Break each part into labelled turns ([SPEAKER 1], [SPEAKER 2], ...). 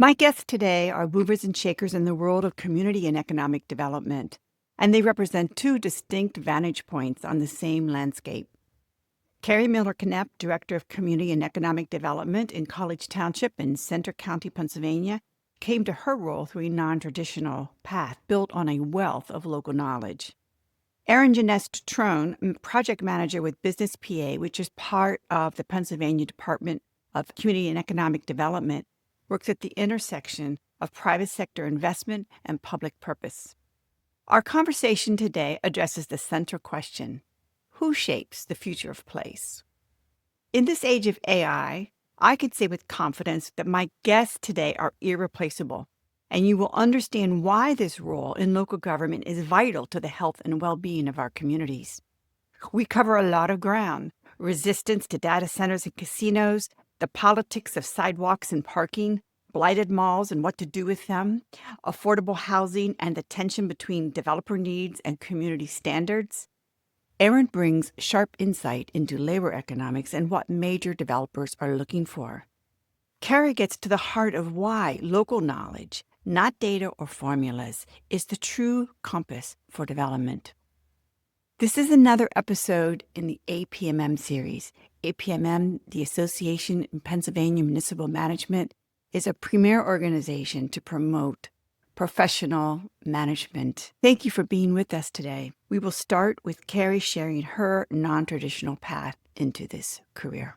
[SPEAKER 1] My guests today are movers and shakers in the world of community and economic development, and they represent two distinct vantage points on the same landscape. Keri Kenepp, Director of Community and Economic Development in College Township in Center County, Pennsylvania, came to her role through a non-traditional path built on a wealth of local knowledge. Erin Genest Trone, Project Manager with Business PA, which is part of the Pennsylvania Department of Community and Economic Development, works at the intersection of private sector investment and public purpose. Our conversation today addresses the central question: who shapes the future of place? In this age of AI, I can say with confidence that my guests today are irreplaceable, and you will understand why this role in local government is vital to the health and well-being of our communities. We cover a lot of ground: resistance to data centers and casinos, the politics of sidewalks and parking, blighted malls and what to do with them, affordable housing and the tension between developer needs and community standards. Erin brings sharp insight into labor economics and what major developers are looking for. Keri gets to the heart of why local knowledge, not data or formulas, is the true compass for development. This is another episode in the APMM series. APMM, the Association in Pennsylvania Municipal Management, is a premier organization to promote professional management. Thank you for being with us today. We will start with Keri sharing her non-traditional path into this career.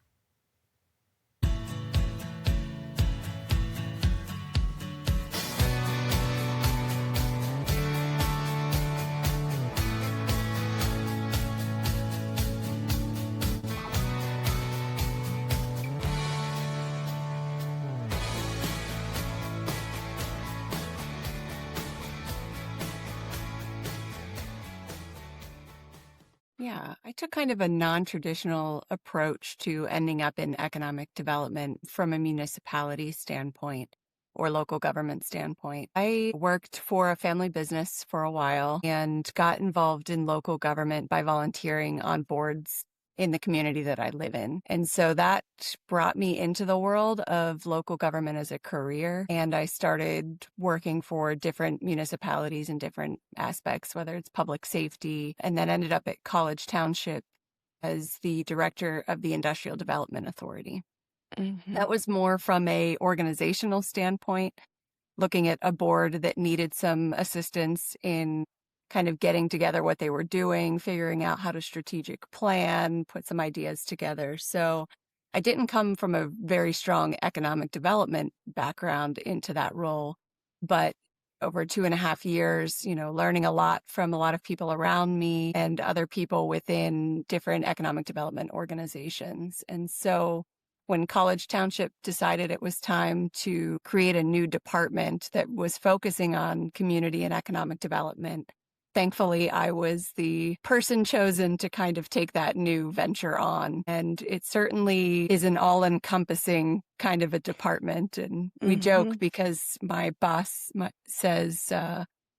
[SPEAKER 2] Yeah, I took kind of a non-traditional approach to ending up in economic development from a municipality standpoint or local government standpoint. I worked for a family business for a while and got involved in local government by volunteering on boards in the community that I live in. And so that brought me into the world of local government as a career. And I started working for different municipalities in different aspects, whether it's public safety, and then ended up at College Township as the director of the Industrial Development Authority. That was more from a organizational standpoint, looking at a board that needed some assistance in kind of getting together what they were doing, figuring out how to strategic plan, put some ideas together. So I didn't come from a very strong economic development background into that role, but over 2.5 years, learning a lot from a lot of people around me and other people within different economic development organizations. And so when College Township decided it was time to create a new department that was focusing on community and economic development, thankfully, I was the person chosen to kind of take that new venture on. And it certainly is an all-encompassing kind of a department. And we joke because my boss says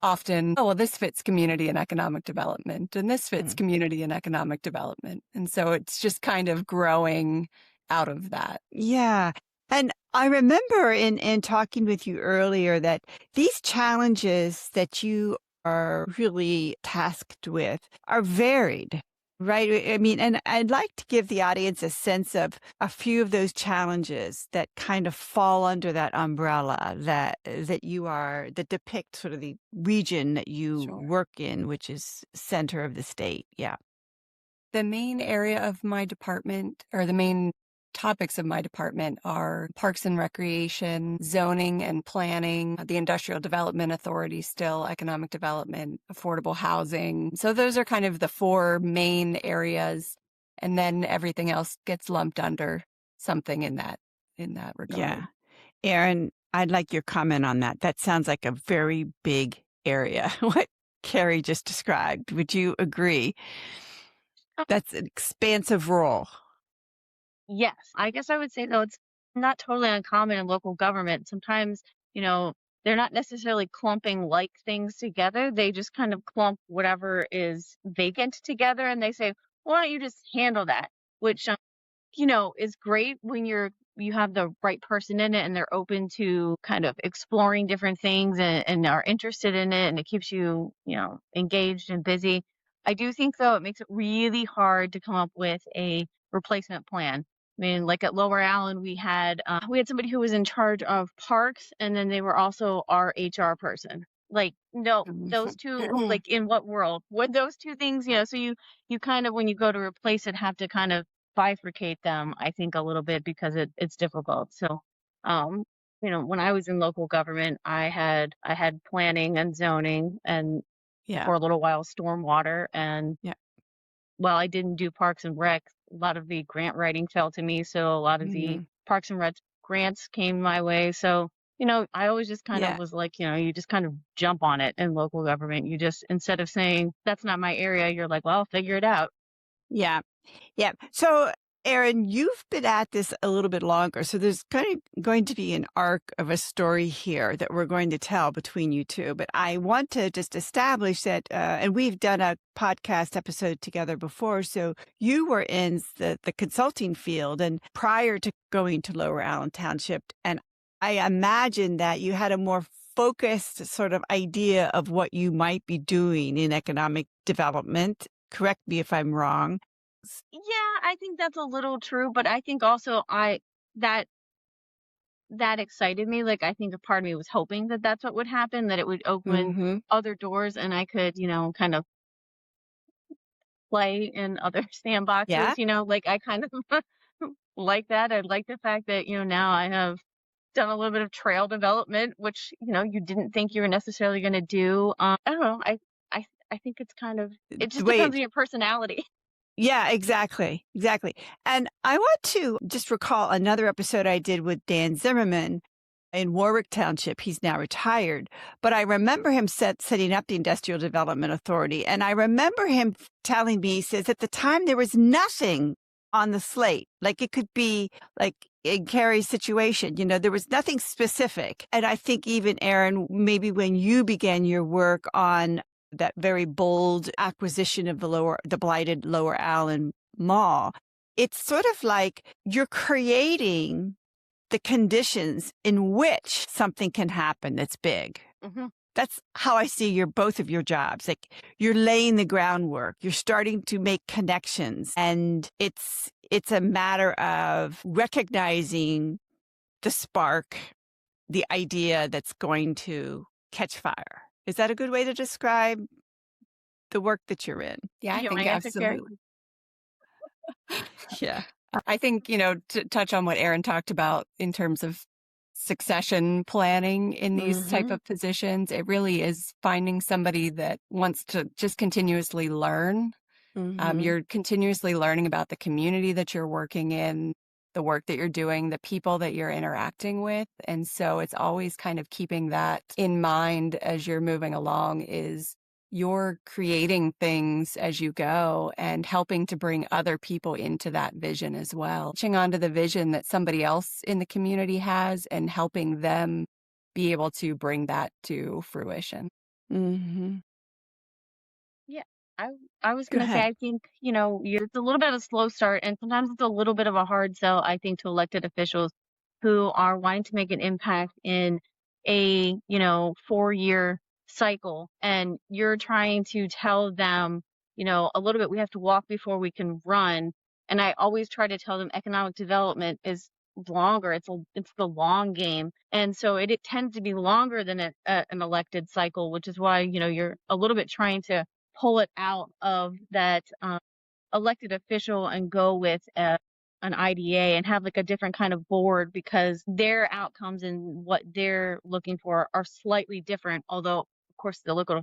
[SPEAKER 2] often, oh, well, this fits community and economic development, and this fits community and economic development. And so it's just kind of growing out of that.
[SPEAKER 1] Yeah. And I remember in talking with you earlier that these challenges that you are really tasked with are varied, right? I mean, and I'd like to give the audience a sense of a few of those challenges that kind of fall under that umbrella that depict sort of the region that you work in, which is center of the state. Yeah.
[SPEAKER 2] The main area of my department, or the main topics of my department, are parks and recreation, zoning and planning, the Industrial Development Authority still, economic development, affordable housing. So those are kind of the 4 main areas. And then everything else gets lumped under something in that regard.
[SPEAKER 1] Yeah. Erin, I'd like your comment on that. That sounds like a very big area, what Keri just described. Would you agree? That's an expansive role.
[SPEAKER 3] Yes, I guess I would say though it's not totally uncommon in local government. Sometimes, they're not necessarily clumping like things together. They just kind of clump whatever is vacant together and they say, why don't you just handle that? Which, is great when you're you have the right person in it and they're open to kind of exploring different things and are interested in it and it keeps you, engaged and busy. I do think though it makes it really hard to come up with a replacement plan. I mean, like at Lower Allen, we had somebody who was in charge of parks, and then they were also our HR person. Like, no, those two, like, in what world? What those two things, so you kind of, when you go to replace it, have to kind of bifurcate them, I think, a little bit because it's difficult. So, um, when I was in local government, I had planning and zoning, and
[SPEAKER 1] Yeah.
[SPEAKER 3] for a little while stormwater, and
[SPEAKER 1] Yeah.
[SPEAKER 3] while I didn't do Parks and Rec, a lot of the grant writing fell to me, so a lot of the
[SPEAKER 1] Mhm.
[SPEAKER 3] Parks and Rec grants came my way. So, I always just kind of
[SPEAKER 1] Yeah.
[SPEAKER 3] was like, you just kind of jump on it in local government. You just, instead of saying, that's not my area, you're like, well, figure it out.
[SPEAKER 1] Yeah. Yeah. So, Erin, you've been at this a little bit longer. So there's going to be an arc of a story here that we're going to tell between you two. But I want to just establish that, and we've done a podcast episode together before. So you were in the consulting field and prior to going to Lower Allen Township. And I imagine that you had a more focused sort of idea of what you might be doing in economic development. Correct me if I'm wrong.
[SPEAKER 3] Yeah, I think that's a little true, but I think also that that excited me. Like, I think a part of me was hoping that that's what would happen, that it would open
[SPEAKER 1] Mm-hmm.
[SPEAKER 3] other doors and I could, kind of play in other
[SPEAKER 1] Yeah.
[SPEAKER 3] sandboxes, like I kind of like that. I like the fact that, now I have done a little bit of trail development, which, you didn't think you were necessarily going to do. I don't know. I think it's kind of, it
[SPEAKER 1] The
[SPEAKER 3] just
[SPEAKER 1] way
[SPEAKER 3] depends
[SPEAKER 1] it,
[SPEAKER 3] on your personality.
[SPEAKER 1] yeah, exactly. Exactly. And I want to just recall another episode I did with Dan Zimmerman in Warwick Township. He's now retired, but I remember him setting up the Industrial Development Authority. And I remember him telling me, he says, at the time, there was nothing on the slate. Like it could be like in Keri's situation, there was nothing specific. And I think even Erin, maybe when you began your work on that very bold acquisition of the blighted Lower Allen Mall, it's sort of like you're creating the conditions in which something can happen that's big.
[SPEAKER 3] Hmm.
[SPEAKER 1] That's how I see both of your jobs. Like you're laying the groundwork, you're starting to make connections, and it's a matter of recognizing the spark, the idea that's going to catch fire. Is that a good way to describe the work that you're in?
[SPEAKER 2] Yeah, I
[SPEAKER 3] You want
[SPEAKER 2] think
[SPEAKER 3] to answer, Keri?
[SPEAKER 2] absolutely.
[SPEAKER 1] Yeah.
[SPEAKER 2] I think, to touch on what Erin talked about in terms of succession planning in these type
[SPEAKER 1] Mm-hmm.
[SPEAKER 2] of positions, it really is finding somebody that wants to just continuously learn.
[SPEAKER 1] Mm-hmm.
[SPEAKER 2] You're continuously learning about the community that you're working in, the work that you're doing, the people that you're interacting with. And so it's always kind of keeping that in mind as you're moving along is you're creating things as you go and helping to bring other people into that vision as well. Catching onto the vision that somebody else in the community has and helping them be able to bring that to fruition.
[SPEAKER 1] Mm-hmm.
[SPEAKER 3] Yeah, I I was
[SPEAKER 1] Go
[SPEAKER 3] gonna say
[SPEAKER 1] ahead.
[SPEAKER 3] I think, it's a little bit of a slow start and sometimes it's a little bit of a hard sell, I think, to elected officials who are wanting to make an impact in a, 4-year cycle. And you're trying to tell them, a little bit, we have to walk before we can run. And I always try to tell them economic development is longer. It's the long game. And so it tends to be longer than an elected cycle, which is why, you're a little bit trying to pull it out of that elected official and go with an IDA and have like a different kind of board because their outcomes and what they're looking for are slightly different. Although, of course, the local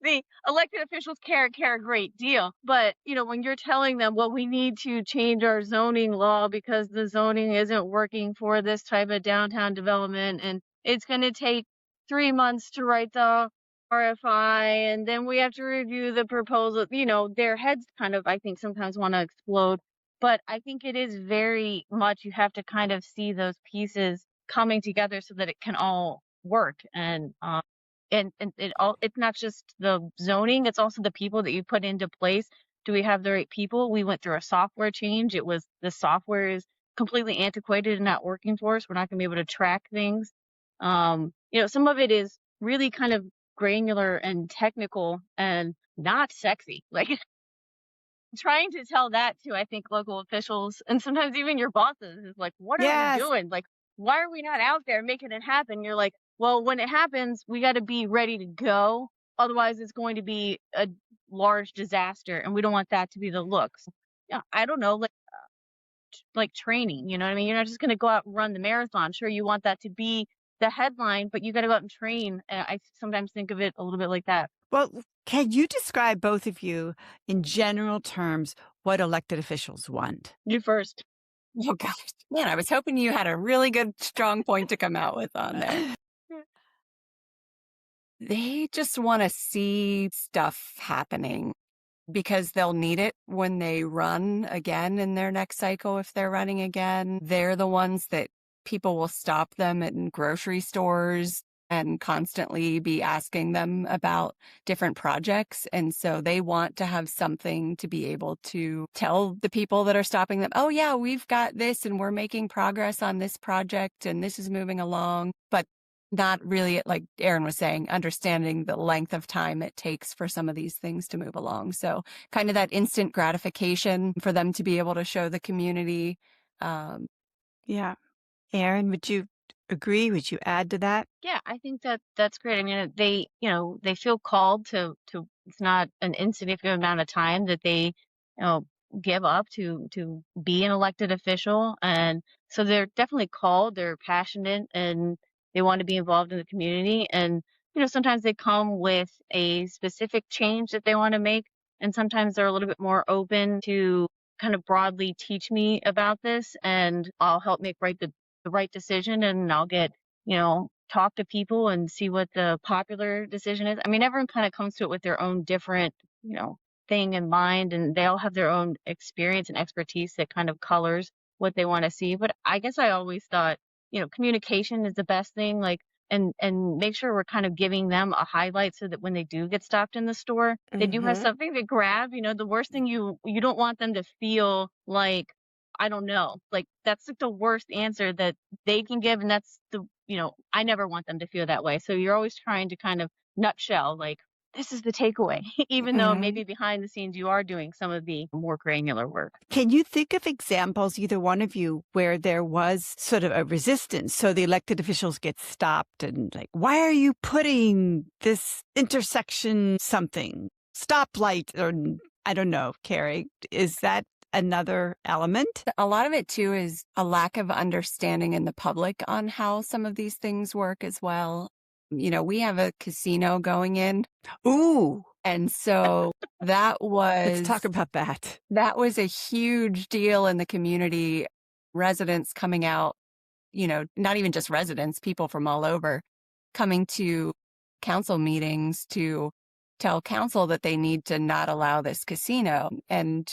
[SPEAKER 3] the elected officials care a great deal. But, when you're telling them, well, we need to change our zoning law because the zoning isn't working for this type of downtown development and it's going to take 3 months to write the RFI and then we have to review the proposal, their heads kind of, I think, sometimes want to explode. But I think it is very much you have to kind of see those pieces coming together so that it can all work. And it's not just the zoning, it's also the people that you put into place. Do we have the right people? We went through a software change. The software is completely antiquated and not working for us. We're not going to be able to track things. Some of it is really kind of granular and technical and not sexy. Like trying to tell that to, I think, local officials and sometimes even your bosses is like, what are we
[SPEAKER 1] Yes.
[SPEAKER 3] doing? Like, why are we not out there making it happen? You're like, well, when it happens, we got to be ready to go. Otherwise, it's going to be a large disaster, and we don't want that to be the look. So, yeah, I don't know, like training. You know what I mean? You're not just going to go out and run the marathon. Sure, you want that to be the headline, but you got to go out and train. I sometimes think of it a little bit like that.
[SPEAKER 1] Well, can you describe, both of you, in general terms, what elected officials want?
[SPEAKER 3] You first.
[SPEAKER 2] Oh gosh, man, I was hoping you had a really good, strong point to come out with on there. They just want to see stuff happening because they'll need it when they run again in their next cycle. If they're running again, they're the ones that people will stop them in grocery stores and constantly be asking them about different projects. And so they want to have something to be able to tell the people that are stopping them, oh yeah, we've got this and we're making progress on this project and this is moving along. But not really, like Erin was saying, understanding the length of time it takes for some of these things to move along. So kind of that instant gratification for them to be able to show the community.
[SPEAKER 1] Yeah. Erin, would you agree? Would you add to that?
[SPEAKER 3] Yeah, I think that that's great. I mean, they feel called to it's not an insignificant amount of time that they, give up to be an elected official. And so they're definitely called, they're passionate and they want to be involved in the community. And, sometimes they come with a specific change that they want to make. And sometimes they're a little bit more open to kind of broadly teach me about this and I'll help make the right decision and I'll get talk to people and see what the popular decision is. I mean, everyone kind of comes to it with their own different, thing in mind, and they all have their own experience and expertise that kind of colors what they want to see. But I guess I always thought, communication is the best thing. Like, and make sure we're kind of giving them a highlight so that when they do get stopped in the store, they do have something to grab. The worst thing you don't want them to feel like I don't know. Like that's like the worst answer that they can give. And that's I never want them to feel that way. So you're always trying to kind of nutshell, like, this is the takeaway, even though maybe behind the scenes you are doing some of the more granular work.
[SPEAKER 1] Can you think of examples, either one of you, where there was sort of a resistance? So the elected officials get stopped and like, why are you putting this intersection something? Stoplight, or I don't know, Keri, is that another element?
[SPEAKER 2] A lot of it too is a lack of understanding in the public on how some of these things work as well. We have a casino going in.
[SPEAKER 1] Ooh.
[SPEAKER 2] And so that was...
[SPEAKER 1] Let's talk about that.
[SPEAKER 2] That was a huge deal in the community. Residents coming out, not even just residents, people from all over coming to council meetings to tell council that they need to not allow this casino. And,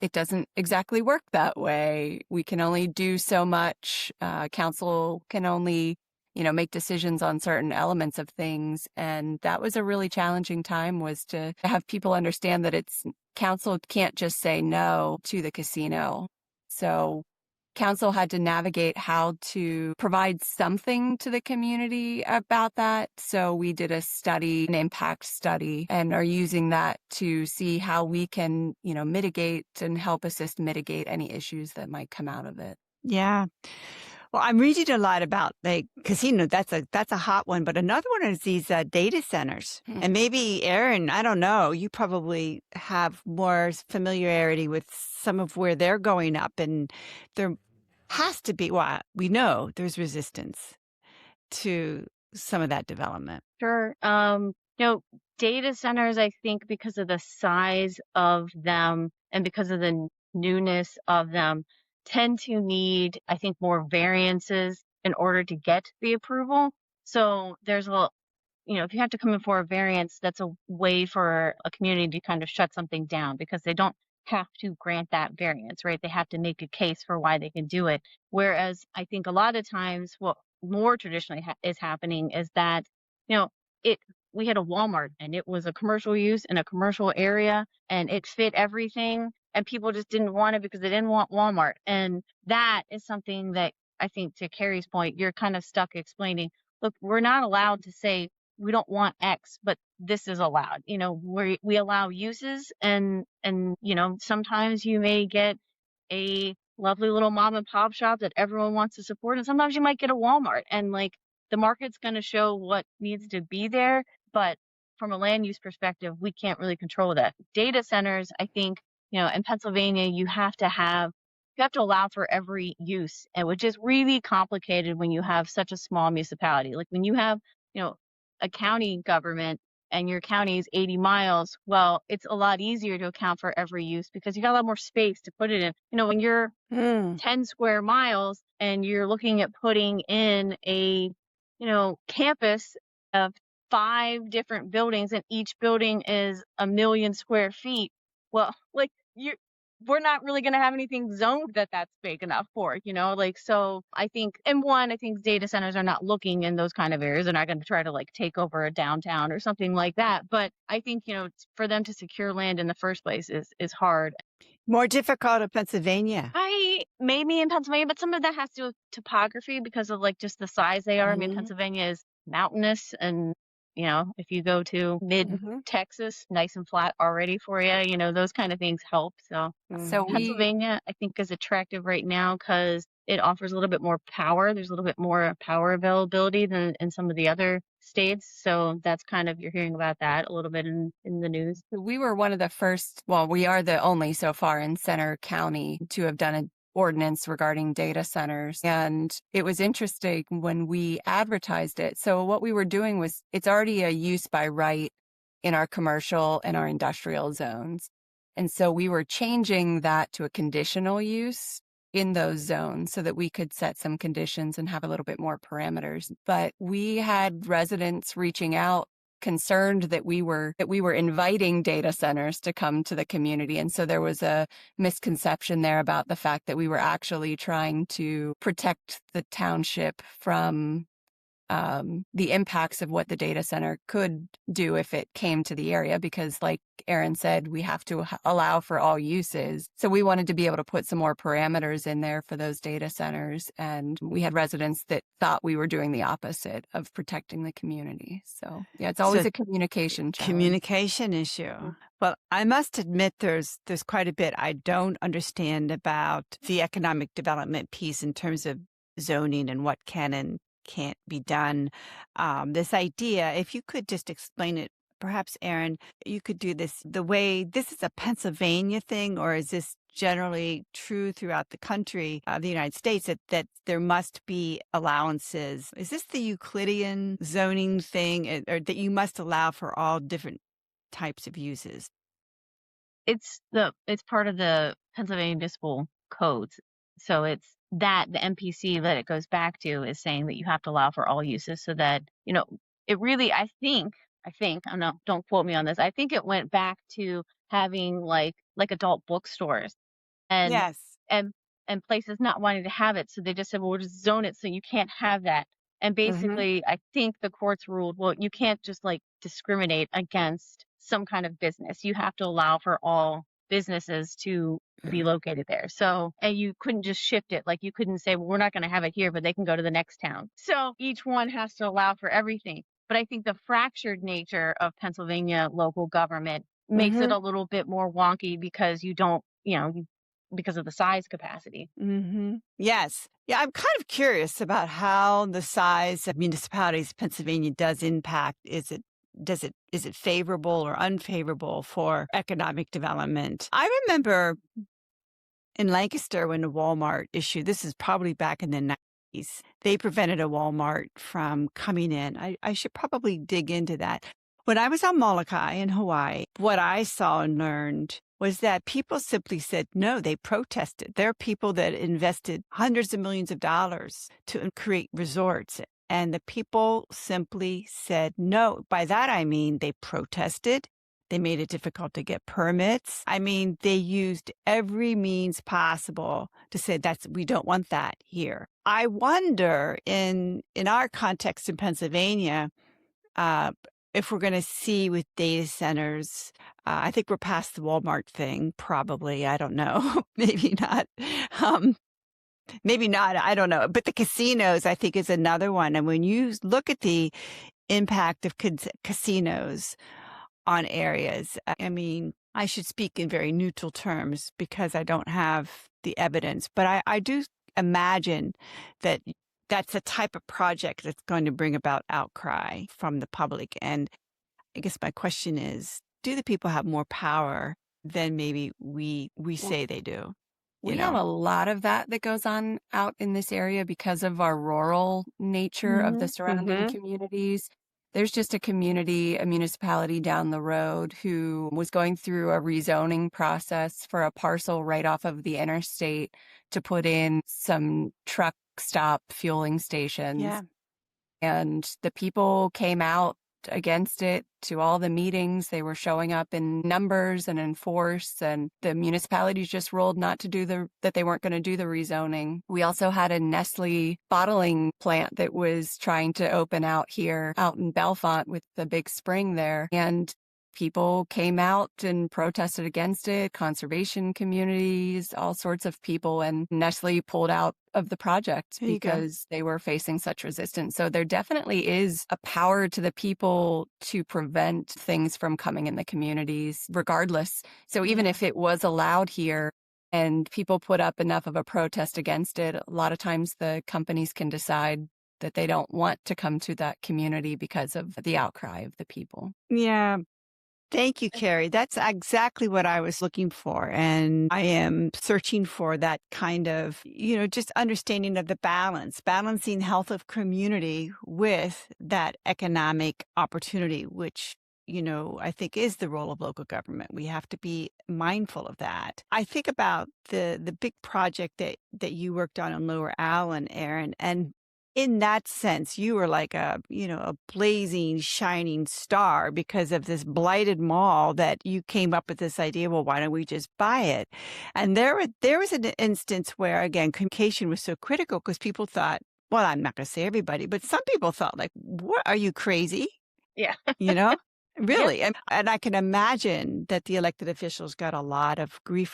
[SPEAKER 2] it doesn't exactly work that way. We can only do so much. Council can only make decisions on certain elements of things. And that was a really challenging time, was to have people understand that council can't just say no to the casino. So council had to navigate how to provide something to the community about that. So we did a study, an impact study, and are using that to see how we can, mitigate and help assist mitigate any issues that might come out of it.
[SPEAKER 1] Yeah. Well, I'm reading a lot about the casino. That's a hot one. But another one is these data centers. And maybe, Erin, I don't know, you probably have more familiarity with some of where they're going up. And there has to be, well, we know there's resistance to some of that development.
[SPEAKER 3] Sure. Data centers, I think because of the size of them and because of the newness of them, tend to need, I think, more variances in order to get the approval. So there's if you have to come in for a variance, that's a way for a community to kind of shut something down because they don't have to grant that variance, right? They have to make a case for why they can do it. Whereas I think a lot of times what more traditionally is happening is that, we had a Walmart and it was a commercial use in a commercial area and it fit everything. and people just didn't want it because they didn't want Walmart. And that is something that I think, to Keri's point, you're kind of stuck explaining, look, we're not allowed to say we don't want X, but this is allowed. We allow uses, and sometimes you may get a lovely little mom and pop shop that everyone wants to support, and sometimes you might get a Walmart, and like the market's going to show what needs to be there, but from a land use perspective, we can't really control that. Data centers, I think, in Pennsylvania, you have to allow for every use, and which is really complicated when you have such a small municipality. Like when you have, you know, a county government and your county is 80 miles, well, it's a lot easier to account for every use because you got a lot more space to put it in. When you're
[SPEAKER 1] Mm.
[SPEAKER 3] 10 square miles and you're looking at putting in a, campus of 5 different buildings, and each building is 1 million square feet. Well, like we're not really going to have anything zoned that's big enough for, so I think data centers are not looking in those kind of areas. They're not going to try to like take over a downtown or something like that. But I think, for them to secure land in the first place is hard.
[SPEAKER 1] More difficult in Pennsylvania.
[SPEAKER 3] Maybe in Pennsylvania, but some of that has to do with topography because of like just the size they are. I mean,
[SPEAKER 1] Mhm.
[SPEAKER 3] Pennsylvania is mountainous, and if you go to mid
[SPEAKER 1] Mhm.
[SPEAKER 3] Texas, nice and flat already for you. Those kind of things help. So
[SPEAKER 2] So
[SPEAKER 1] Mhm.
[SPEAKER 3] Pennsylvania, I think, is attractive right now because it offers a little bit more power. There's a little bit more power availability than in some of the other states. So that's kind of, you're hearing about that a little bit in the news.
[SPEAKER 2] we were one of the first, well, we are the only so far in Center County to have done an ordinance regarding data centers. And it was interesting when we advertised it. So what we were doing was, it's already a use by right in our commercial and our industrial zones. And so we were changing that to a conditional use in those zones so that we could set some conditions and have a little bit more parameters. But we had residents reaching out concerned that we were inviting data centers to come to the community. And so there was a misconception there about the fact that we were actually trying to protect the township from the impacts of what the data center could do if it came to the area, because like Erin said, we have to allow for all uses. So we wanted to be able to put some more parameters in there for those data centers. And we had residents that thought we were doing the opposite of protecting the community. So yeah, it's always
[SPEAKER 1] So
[SPEAKER 2] a communication challenge.
[SPEAKER 1] communication issue. Well, I must admit there's quite a bit I don't understand about the economic development piece in terms of zoning and what can and can't be done. This idea, if you could just explain it, perhaps, Erin, you could do this the way this is a Pennsylvania thing, or is this generally true throughout the country of the United States that there must be allowances? Is this the Euclidean zoning thing, or that you must allow for all different types of uses?
[SPEAKER 3] It's part of the Pennsylvania municipal codes. So it's that the MPC that it goes back to is saying that you have to allow for all uses, so that, it really, I think, I'm not, don't quote me on this. I think it went back to having like adult bookstores, and
[SPEAKER 1] Yes.
[SPEAKER 3] and and places not wanting to have it. So they just said, well, we'll just zone it so you can't have that. And
[SPEAKER 1] Mm-hmm.
[SPEAKER 3] basically, I think the courts ruled, well, you can't just like discriminate against some kind of business. You have to allow for all businesses to be located there. So, and you couldn't just shift it. Like you couldn't say, well, we're not going to have it here, but they can go to the next town. So each one has to allow for everything. But I think the fractured nature of Pennsylvania local government makes
[SPEAKER 1] Mm-hmm.
[SPEAKER 3] it a little bit more wonky because you don't, because of the size capacity.
[SPEAKER 1] Mm-hmm. Yes. Yeah, I'm kind of curious about how the size of municipalities Pennsylvania does impact. Is it favorable or unfavorable for economic development? I remember in Lancaster when the Walmart issue, this is probably back in the 90s, they prevented a Walmart from coming in. I should probably dig into that. When I was on Molokai in Hawaii, what I saw and learned was that people simply said no. They protested. There are people that invested hundreds of millions of dollars to create resorts, and the people simply said no. By that, I mean they protested. They made it difficult to get permits. I mean, they used every means possible to say we don't want that here. I wonder in our context in Pennsylvania, uh, if we're going to see with data centers, I think we're past the Walmart thing, probably. I don't know. Maybe not. Um, Maybe not. I don't know. But the casinos, I think, is another one. And when you look at the impact of casinos on areas, I mean, I should speak in very neutral terms because I don't have the evidence, but I do imagine that that's the type of project that's going to bring about outcry from the public. And I guess my question is, do the people have more power than maybe we
[SPEAKER 2] Well,
[SPEAKER 1] say they do? You
[SPEAKER 2] we have
[SPEAKER 1] know?
[SPEAKER 2] a lot of that that goes on out in this area because of our rural nature of the
[SPEAKER 3] Mhm.
[SPEAKER 2] surrounding
[SPEAKER 3] Mhm.
[SPEAKER 2] communities. There's just a municipality down the road who was going through a rezoning process for a parcel right off of the interstate to put in some truck stop fueling stations.
[SPEAKER 1] Yeah.
[SPEAKER 2] And the people came out against it to all the meetings. They were showing up in numbers and in force, and the municipalities just ruled not to do that they weren't going to do the rezoning. We also had a Nestle bottling plant that was trying to open out here out in Belfont with the big spring there. And people came out and protested against it, conservation communities, all sorts of people, and Nestle pulled out of the project
[SPEAKER 1] There you go.
[SPEAKER 2] because they were facing such resistance. So there definitely is a power to the people to prevent things from coming in the communities, regardless. So even
[SPEAKER 1] Yeah.
[SPEAKER 2] if it was allowed here and people put up enough of a protest against it, a lot of times the companies can decide that they don't want to come to that community because of the outcry of the people.
[SPEAKER 1] Yeah. Thank you, Carrie. That's exactly what I was looking for. And I am searching for that kind of, just understanding of the balance, balancing health of community with that economic opportunity, which, I think is the role of local government. We have to be mindful of that. I think about the big project that you worked on in Lower Allen, Erin, and in that sense, you were like a blazing, shining star because of this blighted mall that you came up with this idea. Well, why don't we just buy it? And there was an instance where, again, communication was so critical because people thought, well, I'm not going to say everybody, but some people thought, like, what are you crazy?
[SPEAKER 3] Yeah.
[SPEAKER 1] You know,
[SPEAKER 3] Yep.
[SPEAKER 1] really. And I can imagine that the elected officials got a lot of grief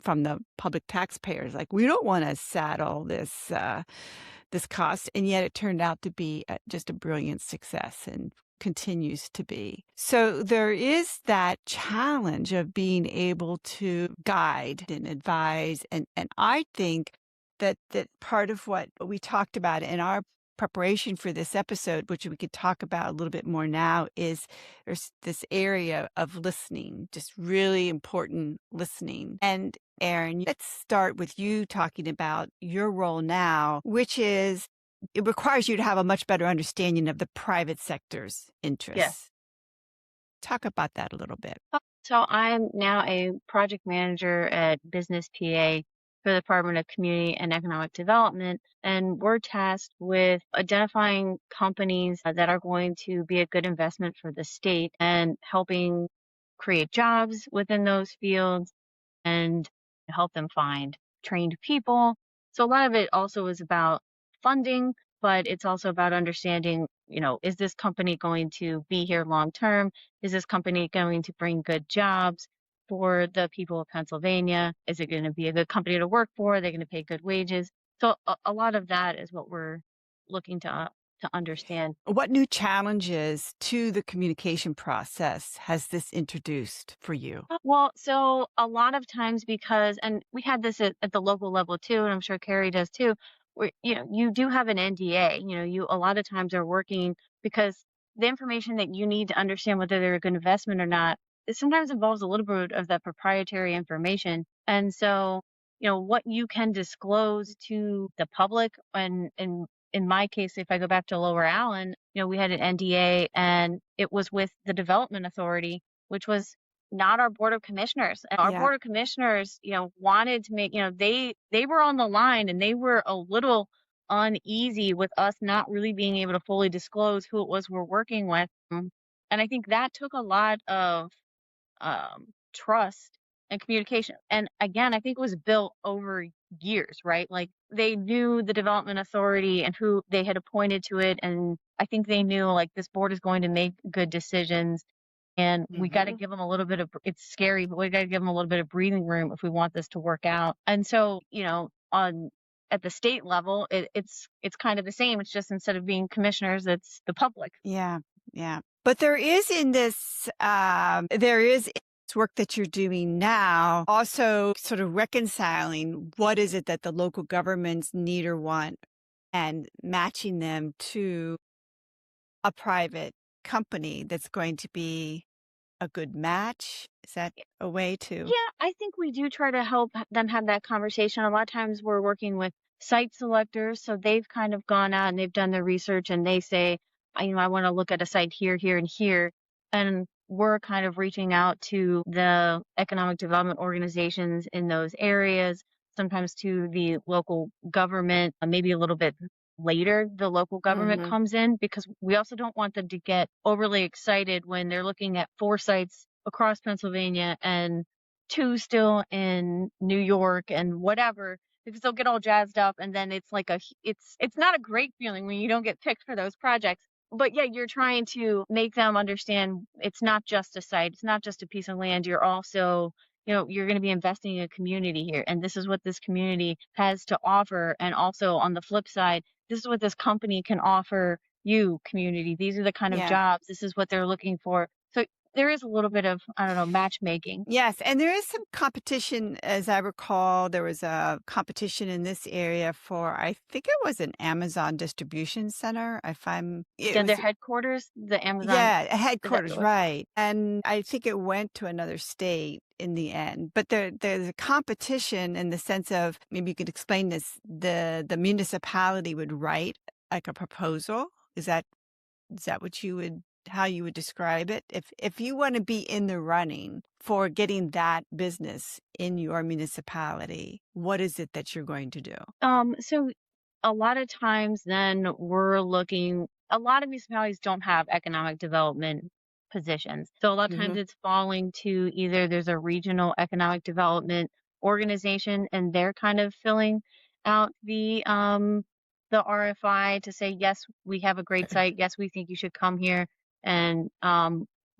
[SPEAKER 1] from the public taxpayers. Like, we don't want to saddle this cost, and yet it turned out to be just a brilliant success and continues to be. So there is that challenge of being able to guide and advise, and I think that part of what we talked about in our preparation for this episode, which we could talk about a little bit more now, is there's this area of listening, just really important listening. And Erin, let's start with you talking about your role now, which is it requires you to have a much better understanding of the private sector's
[SPEAKER 3] Yes.
[SPEAKER 1] interests. Talk about that a little bit.
[SPEAKER 3] So I'm now a project manager at Business PA for the Department of Community and Economic Development, and we're tasked with identifying companies that are going to be a good investment for the state and helping create jobs within those fields and help them find trained people. So a lot of it also is about funding, but it's also about understanding, is this company going to be here long term? Is this company going to bring good jobs for the people of Pennsylvania? Is it going to be a good company to work for? Are they going to pay good wages? So a lot of that is what we're looking to understand.
[SPEAKER 1] What new challenges to the communication process has this introduced for you?
[SPEAKER 3] Well, so a lot of times because, and we had this at the local level too, and I'm sure Carrie does too, where, you do have an NDA, you a lot of times are working because the information that you need to understand whether they're a good investment or not, it sometimes involves a little bit of that proprietary information. And so, what you can disclose to the public and in my case, if I go back to Lower Allen, we had an NDA and it was with the development authority, which was not our board of commissioners. And our
[SPEAKER 1] Yeah.
[SPEAKER 3] board of commissioners, wanted to make, they were on the line and they were a little uneasy with us not really being able to fully disclose who it was we're working with. And I think that took a lot of trust and communication. And again, I think it was built over years, right? Like they knew the development authority and who they had appointed to it. And I think they knew like this board is going to make good decisions. And we got to
[SPEAKER 1] Hmm.
[SPEAKER 3] give them a little bit of, it's scary, but we got to give them a little bit of breathing room if we want this to work out. And so, at the state level, it's kind of the same. It's just instead of being commissioners, it's the public.
[SPEAKER 1] Yeah, yeah. But there is in this, there is this work that you're doing now, also sort of reconciling what is it that the local governments need or want and matching them to a private company that's going to be a good match. Is that a way to?
[SPEAKER 3] Yeah, I think we do try to help them have that conversation. A lot of times we're working with site selectors, so they've kind of gone out and they've done their research and they say, I want to look at a site here, here, and here. And we're kind of reaching out to the economic development organizations in those areas, sometimes to the local government, maybe a little bit later the local government
[SPEAKER 1] Hmm.
[SPEAKER 3] comes in because we also don't want them to get overly excited when they're looking at 4 sites across Pennsylvania and 2 still in New York and whatever, because they'll get all jazzed up and then it's like it's not a great feeling when you don't get picked for those projects. But yeah, you're trying to make them understand it's not just a site, it's not just a piece of land. You're also, you're going to be investing in a community here. And this is what this community has to offer. And also on the flip side, this is what this company can offer you, community. These are the kind of
[SPEAKER 1] Yeah.
[SPEAKER 3] jobs. This is what they're looking for. So there is a little bit of, I don't know, matchmaking.
[SPEAKER 1] Yes, and there is some competition, as I recall. There was a competition in this area for, I think it was an Amazon distribution center. If I'm, it
[SPEAKER 3] Yeah, their
[SPEAKER 1] was,
[SPEAKER 3] headquarters, the Amazon,
[SPEAKER 1] yeah, a
[SPEAKER 3] is that
[SPEAKER 1] headquarters,
[SPEAKER 3] what?
[SPEAKER 1] right? And I think it went to another state in the end. But there's a competition in the sense of, maybe you could explain this. The municipality would write like a proposal. Is that what you would, how you would describe it? If you want to be in the running for getting that business in your municipality, what is it that you're going to do?
[SPEAKER 3] So a lot of times then we're looking, a lot of municipalities don't have economic development positions. So a lot of times
[SPEAKER 1] Hmm.
[SPEAKER 3] it's falling to either there's a regional economic development organization and they're kind of filling out the RFI to say, yes, we have a great site. Yes, we think you should come here. And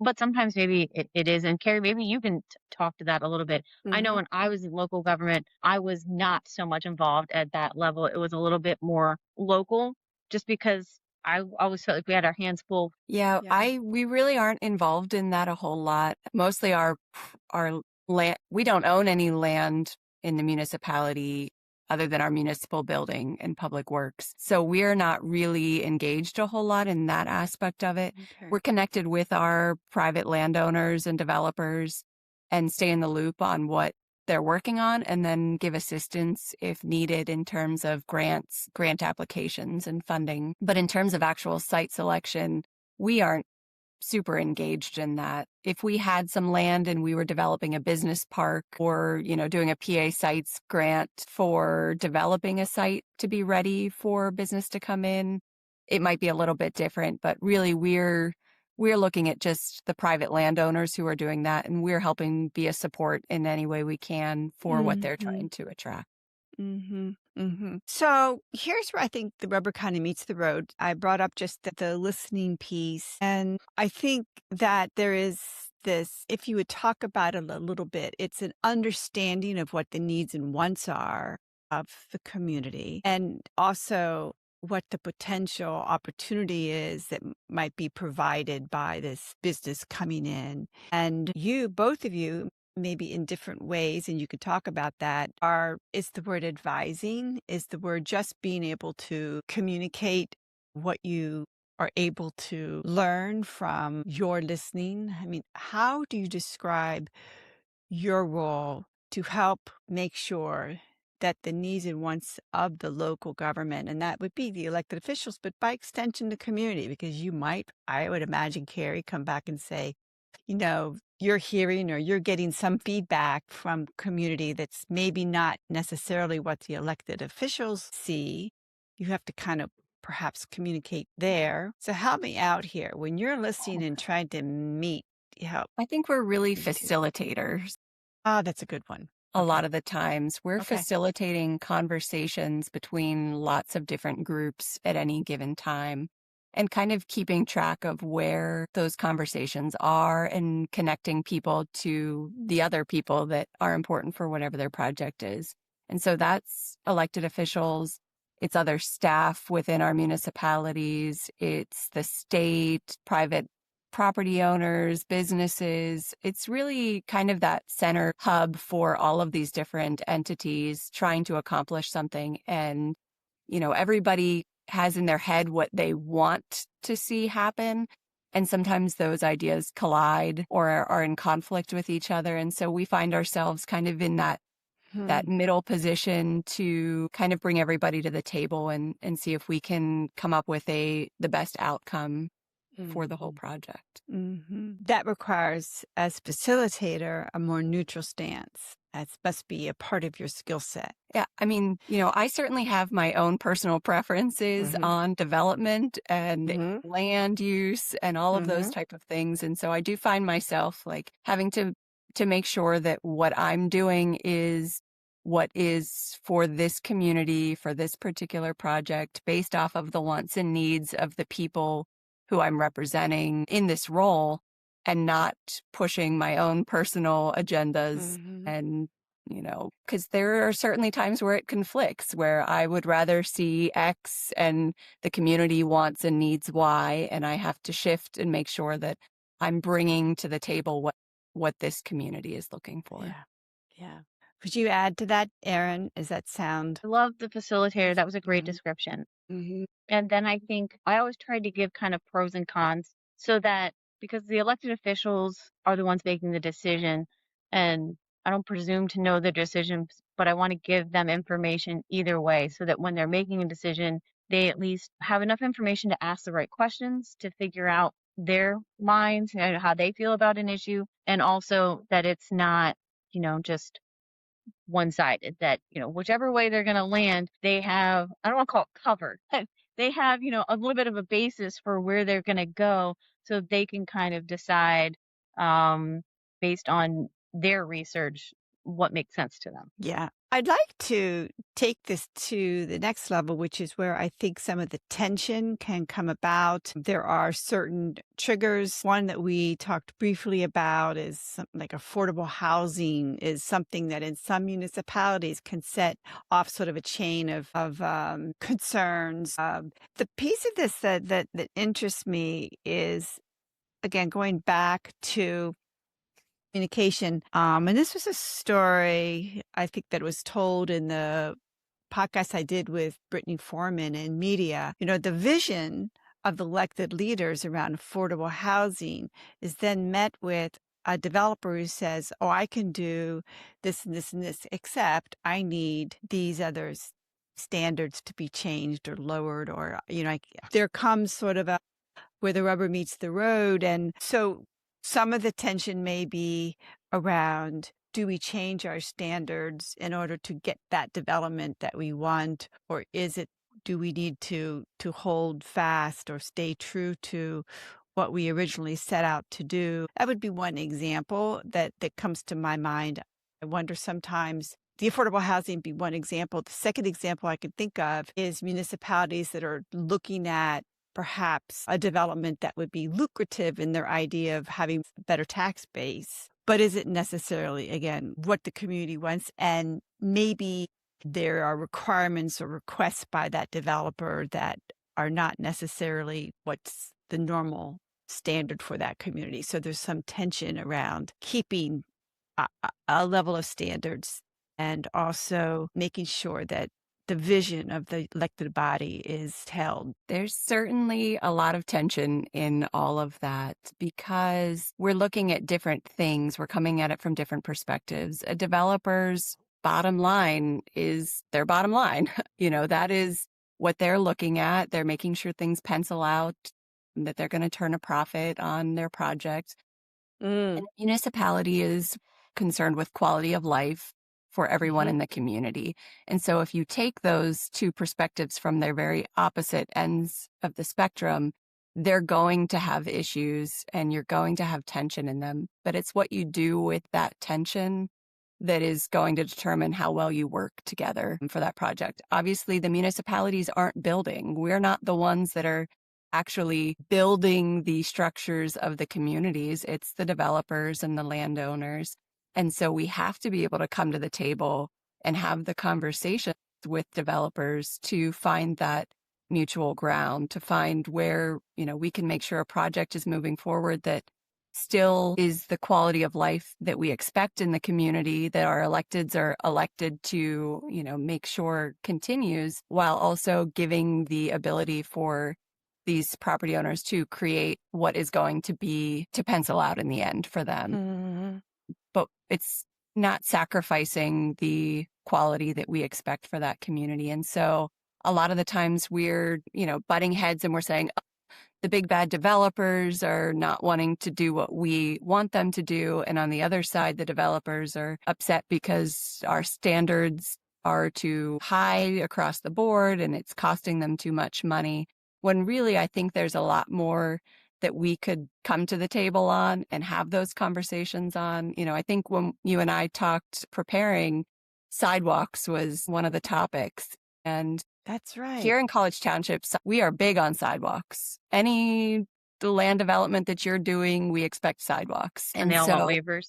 [SPEAKER 3] but sometimes maybe it is. And Carrie, maybe you can talk to that a little bit. I know
[SPEAKER 1] Hmm.
[SPEAKER 3] when I was in local government, I was not so much involved at that level. It was a little bit more local just because I always felt like we had our hands full.
[SPEAKER 2] Yeah,
[SPEAKER 1] Yeah.
[SPEAKER 2] we really aren't involved in that a whole lot. Mostly our land, we don't own any land in the municipality other than our municipal building and public works. So we're not really engaged a whole lot in that aspect of it.
[SPEAKER 1] Okay.
[SPEAKER 2] We're connected with our private landowners and developers and stay in the loop on what they're working on and then give assistance if needed in terms of grants, grant applications and funding. But in terms of actual site selection, we aren't super engaged in that. If we had some land and we were developing a business park or, doing a PA sites grant for developing a site to be ready for business to come in, it might be a little bit different, but really we're looking at just the private landowners who are doing that and we're helping be a support in any way we can for what they're
[SPEAKER 1] Hmm.
[SPEAKER 2] trying to attract.
[SPEAKER 1] Hmm. Hmm. So here's where I think the rubber kind of meets the road. I brought up just the listening piece, and I think that there is this, if you would talk about it a little bit, it's an understanding of what the needs and wants are of the community, and also what the potential opportunity is that might be provided by this business coming in. And you, both of you, maybe in different ways, and you could talk about that, is the word advising, is the word just being able to communicate what you are able to learn from your listening. I mean, how do you describe your role to help make sure that the needs and wants of the local government, and that would be the elected officials, but by extension the community, because you might, I would imagine, Carrie, come back and say, you're hearing or you're getting some feedback from community that's maybe not necessarily what the elected officials see. You have to kind of perhaps communicate there. So help me out here. When you're listening and trying to meet, help
[SPEAKER 2] I think we're really
[SPEAKER 1] me too.
[SPEAKER 2] facilitators.
[SPEAKER 1] Ah, that's a good one.
[SPEAKER 2] a lot of the times. We're
[SPEAKER 1] Okay.
[SPEAKER 2] facilitating conversations between lots of different groups at any given time and kind of keeping track of where those conversations are and connecting people to the other people that are important for whatever their project is. And so that's elected officials, it's other staff within our municipalities, it's the state, private property owners, businesses. It's really kind of that center hub for all of these different entities trying to accomplish something. And, everybody has in their head what they want to see happen. And sometimes those ideas collide or are in conflict with each other. And so we find ourselves kind of in that middle position to kind of bring everybody to the table and see if we can come up with the best outcome for the whole project.
[SPEAKER 1] That requires, as facilitator, a more neutral stance. That must be a part of your skill set.
[SPEAKER 2] Yeah, I mean, I certainly have my own personal preferences on development and land use and all of those type of things. And so I do find myself like having to make sure that what I'm doing is what is for this community, for this particular project, based off of the wants and needs of the people who I'm representing in this role, and not pushing my own personal agendas. And, because there are certainly times where it conflicts, where I would rather see X and the community wants and needs Y, and I have to shift and make sure that I'm bringing to the table what this community is looking for.
[SPEAKER 1] Yeah. Would you add to that, Erin? Does that sound?
[SPEAKER 3] I love the facilitator. That was a great description. And then I think I always try to give kind of pros and cons so that because the elected officials are the ones making the decision, and I don't presume to know the decisions, but I want to give them information either way so that when they're making a decision, they at least have enough information to ask the right questions to figure out their minds and how they feel about an issue, and also that it's not, just one-sided, that whichever way they're going to land, they have, I don't want to call it covered, but they have a little bit of a basis for where they're going to go, so they can kind of decide based on their research what makes sense to them.
[SPEAKER 1] Yeah. I'd like to take this to the next level, which is where I think some of the tension can come about. There are certain triggers. One that we talked briefly about is something like affordable housing is something that in some municipalities can set off sort of a chain of concerns. The piece of this that interests me is, again, going back to communication. And this was a story I think that was told in the podcast I did with Brittany Foreman and media. The vision of the elected leaders around affordable housing is then met with a developer who says, oh, I can do this and this and this, except I need these other standards to be changed or lowered, or, there comes sort of a where the rubber meets the road. And so some of the tension may be around, do we change our standards in order to get that development that we want? Or do we need to hold fast or stay true to what we originally set out to do? That would be one example that comes to my mind. I wonder sometimes the affordable housing be one example. The second example I could think of is municipalities that are looking at perhaps a development that would be lucrative in their idea of having a better tax base, but is it necessarily, again, what the community wants? And maybe there are requirements or requests by that developer that are not necessarily what's the normal standard for that community. So there's some tension around keeping a level of standards and also making sure that the vision of the elected body is held.
[SPEAKER 2] There's certainly a lot of tension in all of that because we're looking at different things. We're coming at it from different perspectives. A developer's bottom line is their bottom line. That is what they're looking at. They're making sure things pencil out, that they're going to turn a profit on their project. And the municipality is concerned with quality of life for everyone in the community. And so if you take those two perspectives from their very opposite ends of the spectrum, they're going to have issues and you're going to have tension in them. But it's what you do with that tension that is going to determine how well you work together for that project. Obviously, the municipalities aren't building. We're not the ones that are actually building the structures of the communities. It's the developers and the landowners. And so we have to be able to come to the table and have the conversations with developers to find that mutual ground, to find where, we can make sure a project is moving forward that still is the quality of life that we expect in the community, that our electeds are elected to, make sure continues, while also giving the ability for these property owners to create what is going to be to pencil out in the end for them.
[SPEAKER 1] Mm-hmm.
[SPEAKER 2] But it's not sacrificing the quality that we expect for that community. And so a lot of the times we're, butting heads and we're saying, the big bad developers are not wanting to do what we want them to do. And on the other side, the developers are upset because our standards are too high across the board and it's costing them too much money. When really, I think there's a lot more that we could come to the table on and have those conversations on. I think when you and I talked preparing, sidewalks was one of the topics. And
[SPEAKER 1] That's right.
[SPEAKER 2] here in College Township, we are big on sidewalks. The land development that you're doing, we expect sidewalks.
[SPEAKER 3] And they all want waivers.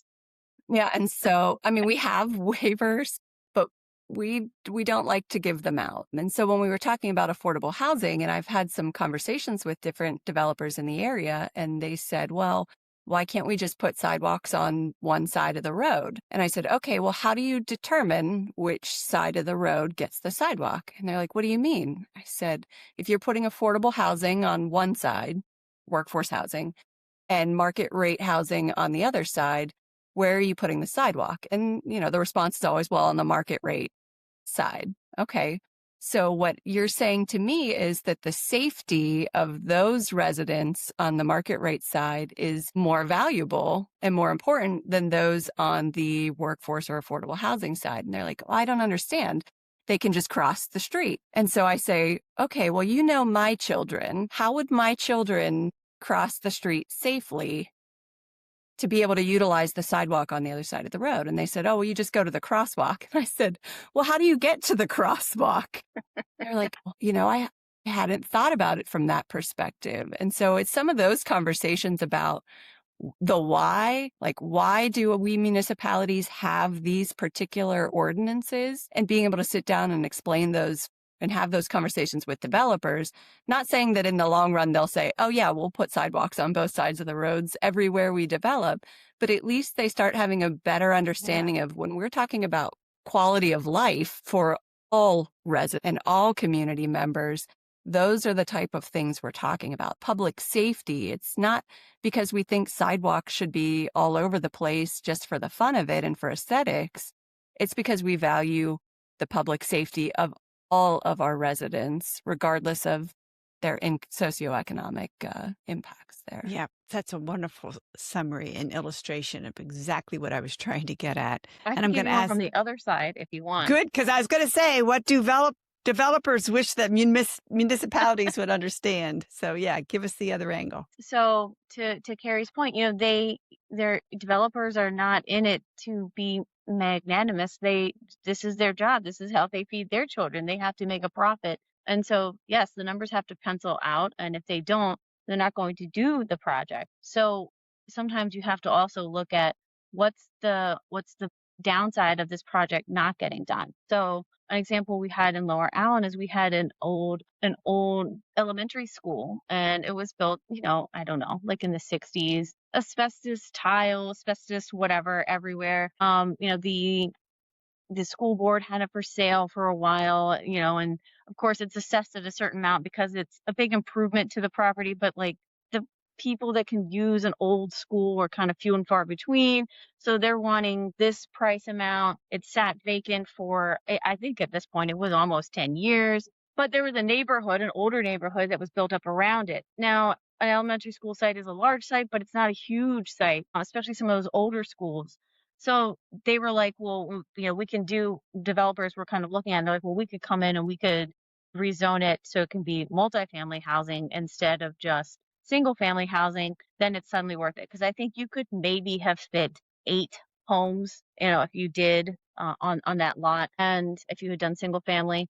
[SPEAKER 2] Yeah. And so, we have waivers, but we don't like to give them out. And so when we were talking about affordable housing, and I've had some conversations with different developers in the area, and they said, well, why can't we just put sidewalks on one side of the road? And I said, okay, well, how do you determine which side of the road gets the sidewalk? And they're like, what do you mean? I said, if you're putting affordable housing on one side, workforce housing, and market rate housing on the other side, where are you putting the sidewalk? And, the response is always, well, on the market rate side. Okay. So what you're saying to me is that the safety of those residents on the market rate side is more valuable and more important than those on the workforce or affordable housing side. And they're like, I don't understand. They can just cross the street. And so I say, okay, well, my children. How would my children cross the street safely to be able to utilize the sidewalk on the other side of the road? And they said, oh, well, you just go to the crosswalk. And I said, well, how do you get to the crosswalk? They're like, well, I hadn't thought about it from that perspective. And so it's some of those conversations about the why, like why do we municipalities have these particular ordinances, and being able to sit down and explain those and have those conversations with developers, not saying that in the long run they'll say, oh yeah, we'll put sidewalks on both sides of the roads everywhere we develop, but at least they start having a better understanding of when we're talking about quality of life for all residents and all community members, those are the type of things we're talking about. Public safety. It's not because we think sidewalks should be all over the place just for the fun of it and for aesthetics. It's because we value the public safety of all of our residents, regardless of their socioeconomic impacts there.
[SPEAKER 1] Yeah, that's a wonderful summary and illustration of exactly what I was trying to get at.
[SPEAKER 3] I
[SPEAKER 1] And
[SPEAKER 3] can
[SPEAKER 1] I'm
[SPEAKER 3] give
[SPEAKER 1] going to
[SPEAKER 3] you one
[SPEAKER 1] ask,
[SPEAKER 3] from the other side if you want.
[SPEAKER 1] good, because I was going to say, what do developers wish that municipalities would understand? So yeah, give us the other angle.
[SPEAKER 3] So to Keri's point, their developers are not in it to be magnanimous. This is their job. This is how they feed their children. They have to make a profit. And so, yes, the numbers have to pencil out. And if they don't, they're not going to do the project. So sometimes you have to also look at what's the downside of this project not getting done. So an example we had in Lower Allen is we had an old elementary school, and it was built, I don't know, like in the 60s, asbestos tile, asbestos, whatever, everywhere. The school board had it for sale for a while, and of course it's assessed at a certain amount because it's a big improvement to the property, but like the people that can use an old school are kind of few and far between. So they're wanting this price amount. It sat vacant for, I think at this point it was almost 10 years, but there was an older neighborhood that was built up around it. Now, an elementary school site is a large site, but it's not a huge site, especially some of those older schools. So they were like, well, developers were kind of looking at it, they're like, well, we could come in and we could rezone it so it can be multifamily housing instead of just single family housing. Then it's suddenly worth it. Because I think you could maybe have fit 8 homes, if you did on that lot, and if you had done single family,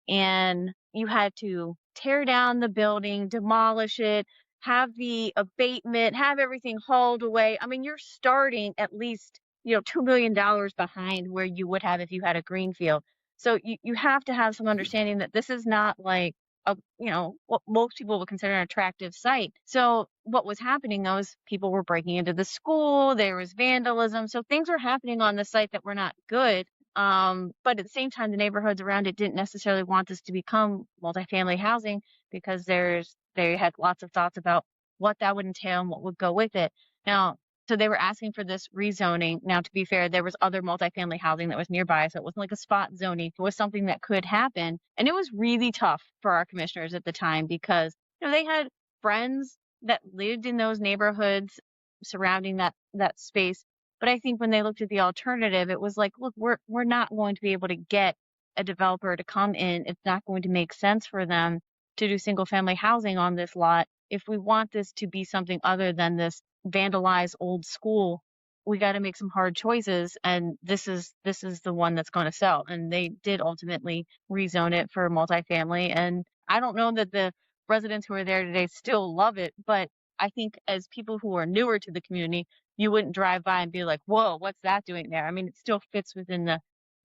[SPEAKER 3] and you had to tear down the building, demolish it, have the abatement, have everything hauled away. I mean, you're starting at least, $2 million behind where you would have if you had a green field. So you have to have some understanding that this is not like what most people would consider an attractive site. So what was happening though is people were breaking into the school, there was vandalism. So things were happening on the site that were not good. But at the same time, the neighborhoods around it didn't necessarily want this to become multifamily housing because they had lots of thoughts about what that would entail and what would go with it. Now, so they were asking for this rezoning. Now, to be fair, there was other multifamily housing that was nearby, so it wasn't like a spot zoning. It was something that could happen, and it was really tough for our commissioners at the time because they had friends that lived in those neighborhoods surrounding that space. But I think when they looked at the alternative, it was like, look, we're not going to be able to get a developer to come in. It's not going to make sense for them to do single family housing on this lot. If we want this to be something other than this vandalized old school, we got to make some hard choices. And this is the one that's going to sell. And they did ultimately rezone it for multifamily. And I don't know that the residents who are there today still love it, but I think as people who are newer to the community, you wouldn't drive by and be like, whoa, what's that doing there? I mean, it still fits within the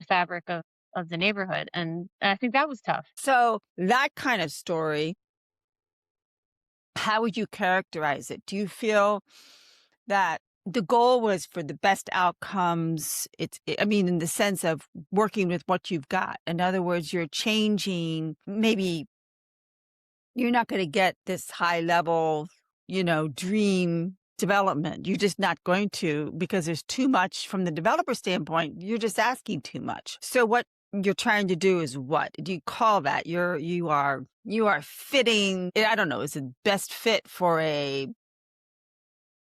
[SPEAKER 3] fabric of the neighborhood. And I think that was tough.
[SPEAKER 1] So that kind of story, how would you characterize it? Do you feel that the goal was for the best outcomes? I mean, in the sense of working with what you've got. In other words, you're changing, maybe you're not going to get this high level, dream development. You're just not going to, because there's too much from the developer standpoint. You're just asking too much. So what you're trying to do is what do you call that? You are fitting. I don't know. Is it best fit for a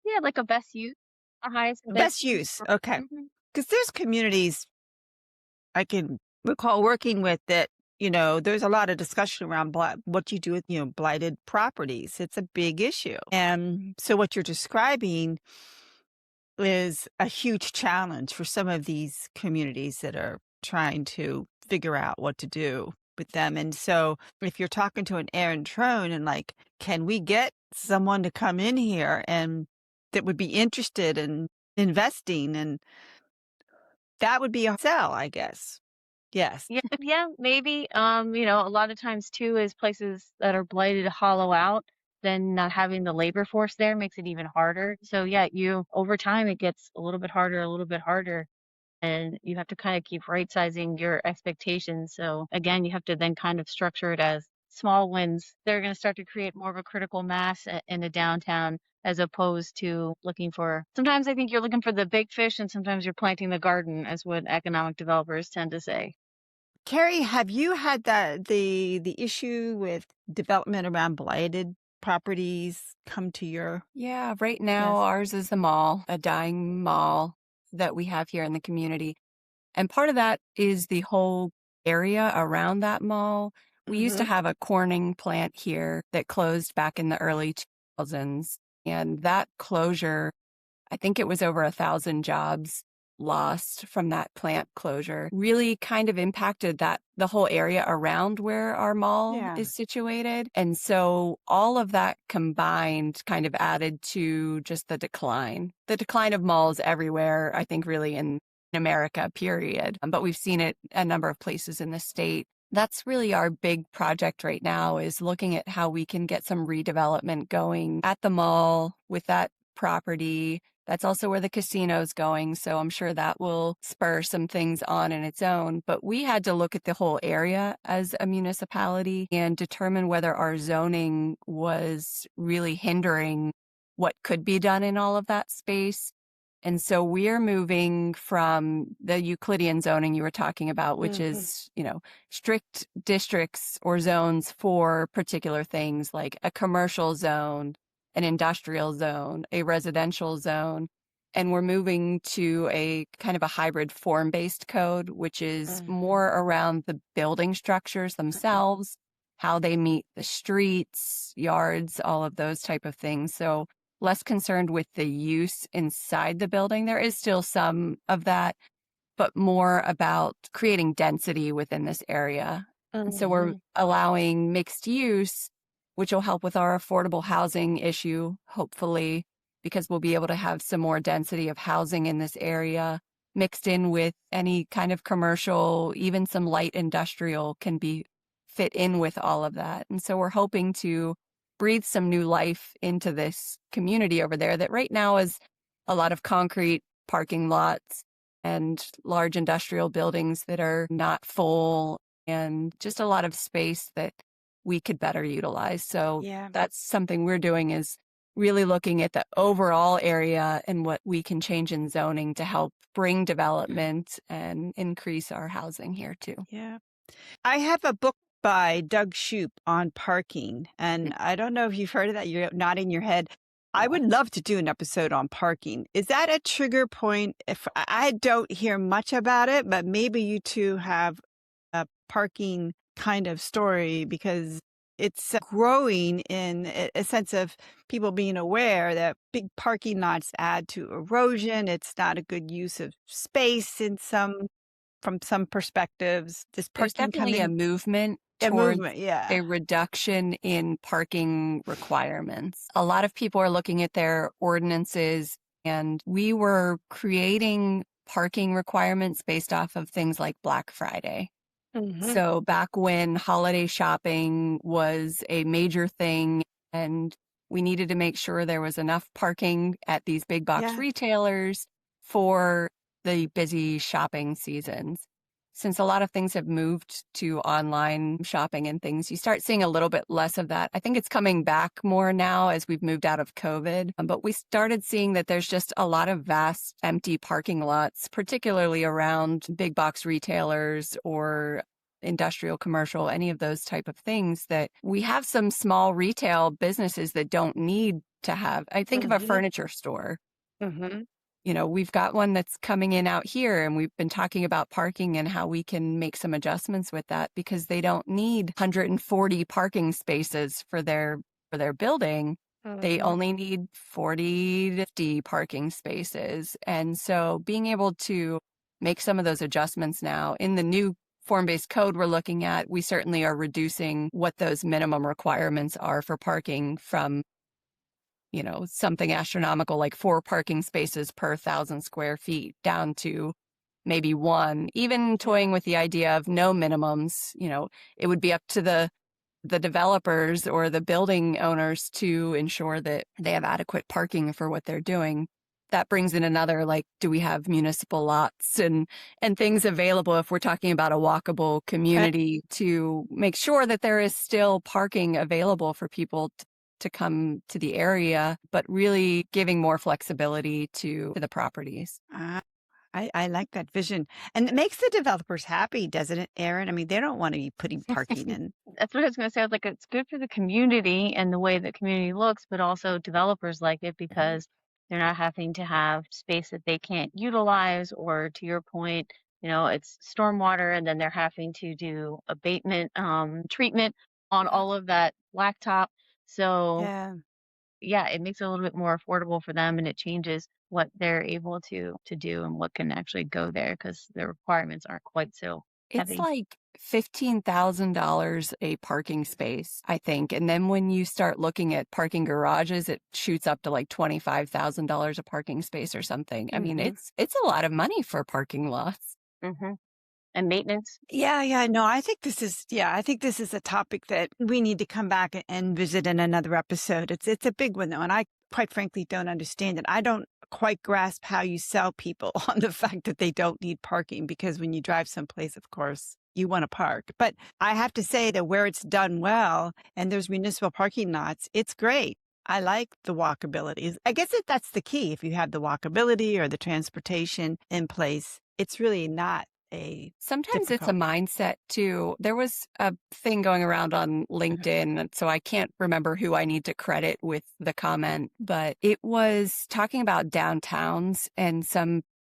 [SPEAKER 3] Yeah, like a best use, a highest and
[SPEAKER 1] best use? Okay,
[SPEAKER 3] Mhm.
[SPEAKER 1] because there's communities I can recall working with that. There's a lot of discussion around what you do with, blighted properties. It's a big issue. And so what you're describing is a huge challenge for some of these communities that are trying to figure out what to do with them. And so if you're talking to an Erin Trone and like, can we get someone to come in here and that would be interested in investing, and that would be a sell, I guess. Yes.
[SPEAKER 3] Yeah, yeah, maybe. A lot of times too is places that are blighted hollow out, then not having the labor force there makes it even harder. So yeah, you over time it gets a little bit harder. And you have to kind of keep right sizing your expectations. So again, you have to then kind of structure it as small wins. They're going to start to create more of a critical mass in the downtown as opposed to looking for, sometimes I think you're looking for the big fish and sometimes you're planting the garden, as what economic developers tend to say.
[SPEAKER 1] Keri, have you had the issue with development around blighted properties come to your
[SPEAKER 2] Yeah, right now
[SPEAKER 1] desk?
[SPEAKER 2] ours is the mall, a dying mall that we have here in the community. And part of that is the whole area around that mall. We used to
[SPEAKER 1] Mm-hmm.
[SPEAKER 2] have a Corning plant here that closed back in the early 2000s. And that closure, I think it was over 1,000 jobs lost from that plant closure, really kind of impacted the whole area around where our mall
[SPEAKER 1] Yeah.
[SPEAKER 2] is situated. And so all of that combined kind of added to just the decline of malls everywhere, I think really in America, period. But we've seen it a number of places in the state. That's really our big project right now, is looking at how we can get some redevelopment going at the mall with that property. That's also where the casino's going, so I'm sure that will spur some things on in its own. But we had to look at the whole area as a municipality and determine whether our zoning was really hindering what could be done in all of that space. And so we're moving from the Euclidean zoning you were talking about, which
[SPEAKER 1] Mm-hmm.
[SPEAKER 2] is, strict districts or zones for particular things like a commercial zone, an industrial zone, a residential zone. And we're moving to a kind of a hybrid form-based code, which is
[SPEAKER 1] Mm-hmm.
[SPEAKER 2] more around the building structures themselves, how they meet the streets, yards, all of those type of things. So less concerned with the use inside the building. There is still some of that, but more about creating density within this area. And so we're
[SPEAKER 3] Hmm.
[SPEAKER 2] allowing mixed use, which will help with our affordable housing issue, hopefully, because we'll be able to have some more density of housing in this area mixed in with any kind of commercial, even some light industrial can be fit in with all of that. And so we're hoping to breathe some new life into this community over there that right now is a lot of concrete parking lots and large industrial buildings that are not full and just a lot of space that we could better utilize. So
[SPEAKER 1] Yeah.
[SPEAKER 2] that's something we're doing is really looking at the overall area and what we can change in zoning to help bring development and increase our housing here too.
[SPEAKER 1] Yeah. I have a book by Doug Shoup on parking, and I don't know if you've heard of that. You're nodding your head. I would love to do an episode on parking. Is that a trigger point? If I don't hear much about it, but maybe you two have a parking kind of story because it's growing in a sense of people being aware that big parking lots add to erosion. It's not a good use of space from some perspectives. Does
[SPEAKER 2] There's
[SPEAKER 1] parking come
[SPEAKER 2] definitely a
[SPEAKER 1] in?
[SPEAKER 2] movement
[SPEAKER 1] A
[SPEAKER 2] towards
[SPEAKER 1] movement, yeah.
[SPEAKER 2] a reduction in parking requirements. A lot of people are looking at their ordinances, and we were creating parking requirements based off of things like Black Friday.
[SPEAKER 3] Hmm.
[SPEAKER 2] So back when holiday shopping was a major thing and we needed to make sure there was enough parking at these big box
[SPEAKER 1] Yeah.
[SPEAKER 2] retailers for the busy shopping seasons. Since a lot of things have moved to online shopping and things, you start seeing a little bit less of that. I think it's coming back more now as we've moved out of COVID, but we started seeing that there's just a lot of vast empty parking lots, particularly around big box retailers or industrial, commercial, any of those type of things that we have some small retail businesses that don't need to have. I think of a
[SPEAKER 3] Hmm.
[SPEAKER 2] furniture store.
[SPEAKER 3] Hmm.
[SPEAKER 2] We've got one that's coming in out here and we've been talking about parking and how we can make some adjustments with that because they don't need 140 parking spaces for their building. They
[SPEAKER 3] Hmm.
[SPEAKER 2] only need 40 to 50 parking spaces. And so being able to make some of those adjustments now in the new form-based code we're looking at, we certainly are reducing what those minimum requirements are for parking from something astronomical like 4 parking spaces per 1,000 square feet down to maybe 1, even toying with the idea of no minimums. It would be up to the developers or the building owners to ensure that they have adequate parking for what they're doing. That brings in another, like, do we have municipal lots and things available if we're talking about a walkable community to make sure that there is still parking available for people to come to the area, but really giving more flexibility to the properties.
[SPEAKER 1] I like that vision. And it makes the developers happy, doesn't it, Erin? I mean, they don't want to be putting parking in.
[SPEAKER 3] That's what I was going to say. I was like, it's good for the community and the way the community looks, but also developers like it because they're not having to have space that they can't utilize, or to your point, it's stormwater, and then they're having to do abatement, treatment on
[SPEAKER 1] Yeah.
[SPEAKER 3] all of that blacktop. So
[SPEAKER 1] Yeah.
[SPEAKER 3] yeah, it makes it a little bit more affordable for them, and it changes what they're able to do and what can actually go there because the requirements aren't quite so
[SPEAKER 2] It's
[SPEAKER 3] heavy.
[SPEAKER 2] like $15,000 a parking space, I think. And then when you start looking at parking garages, it shoots up to like $25,000 a parking space or something. I mean,
[SPEAKER 1] Mhm.
[SPEAKER 2] it's a lot of money for parking lots.
[SPEAKER 3] Hmm. And maintenance.
[SPEAKER 1] Yeah. No, I think this is a topic that we need to come back and visit in another episode. It's a big one though, and I quite frankly don't understand it. I don't quite grasp how you sell people on the fact that they don't need parking because when you drive someplace, of course, you want to park. But I have to say that where it's done well and there's municipal parking lots, it's great. I like the walkability. I guess that's the key. If you have the walkability or the transportation in place, it's really not a
[SPEAKER 2] Sometimes it's a
[SPEAKER 1] difficult.
[SPEAKER 2] mindset too. There was a thing going around on LinkedIn, and so I can't remember who I need to credit with the comment, but it was talking about downtowns and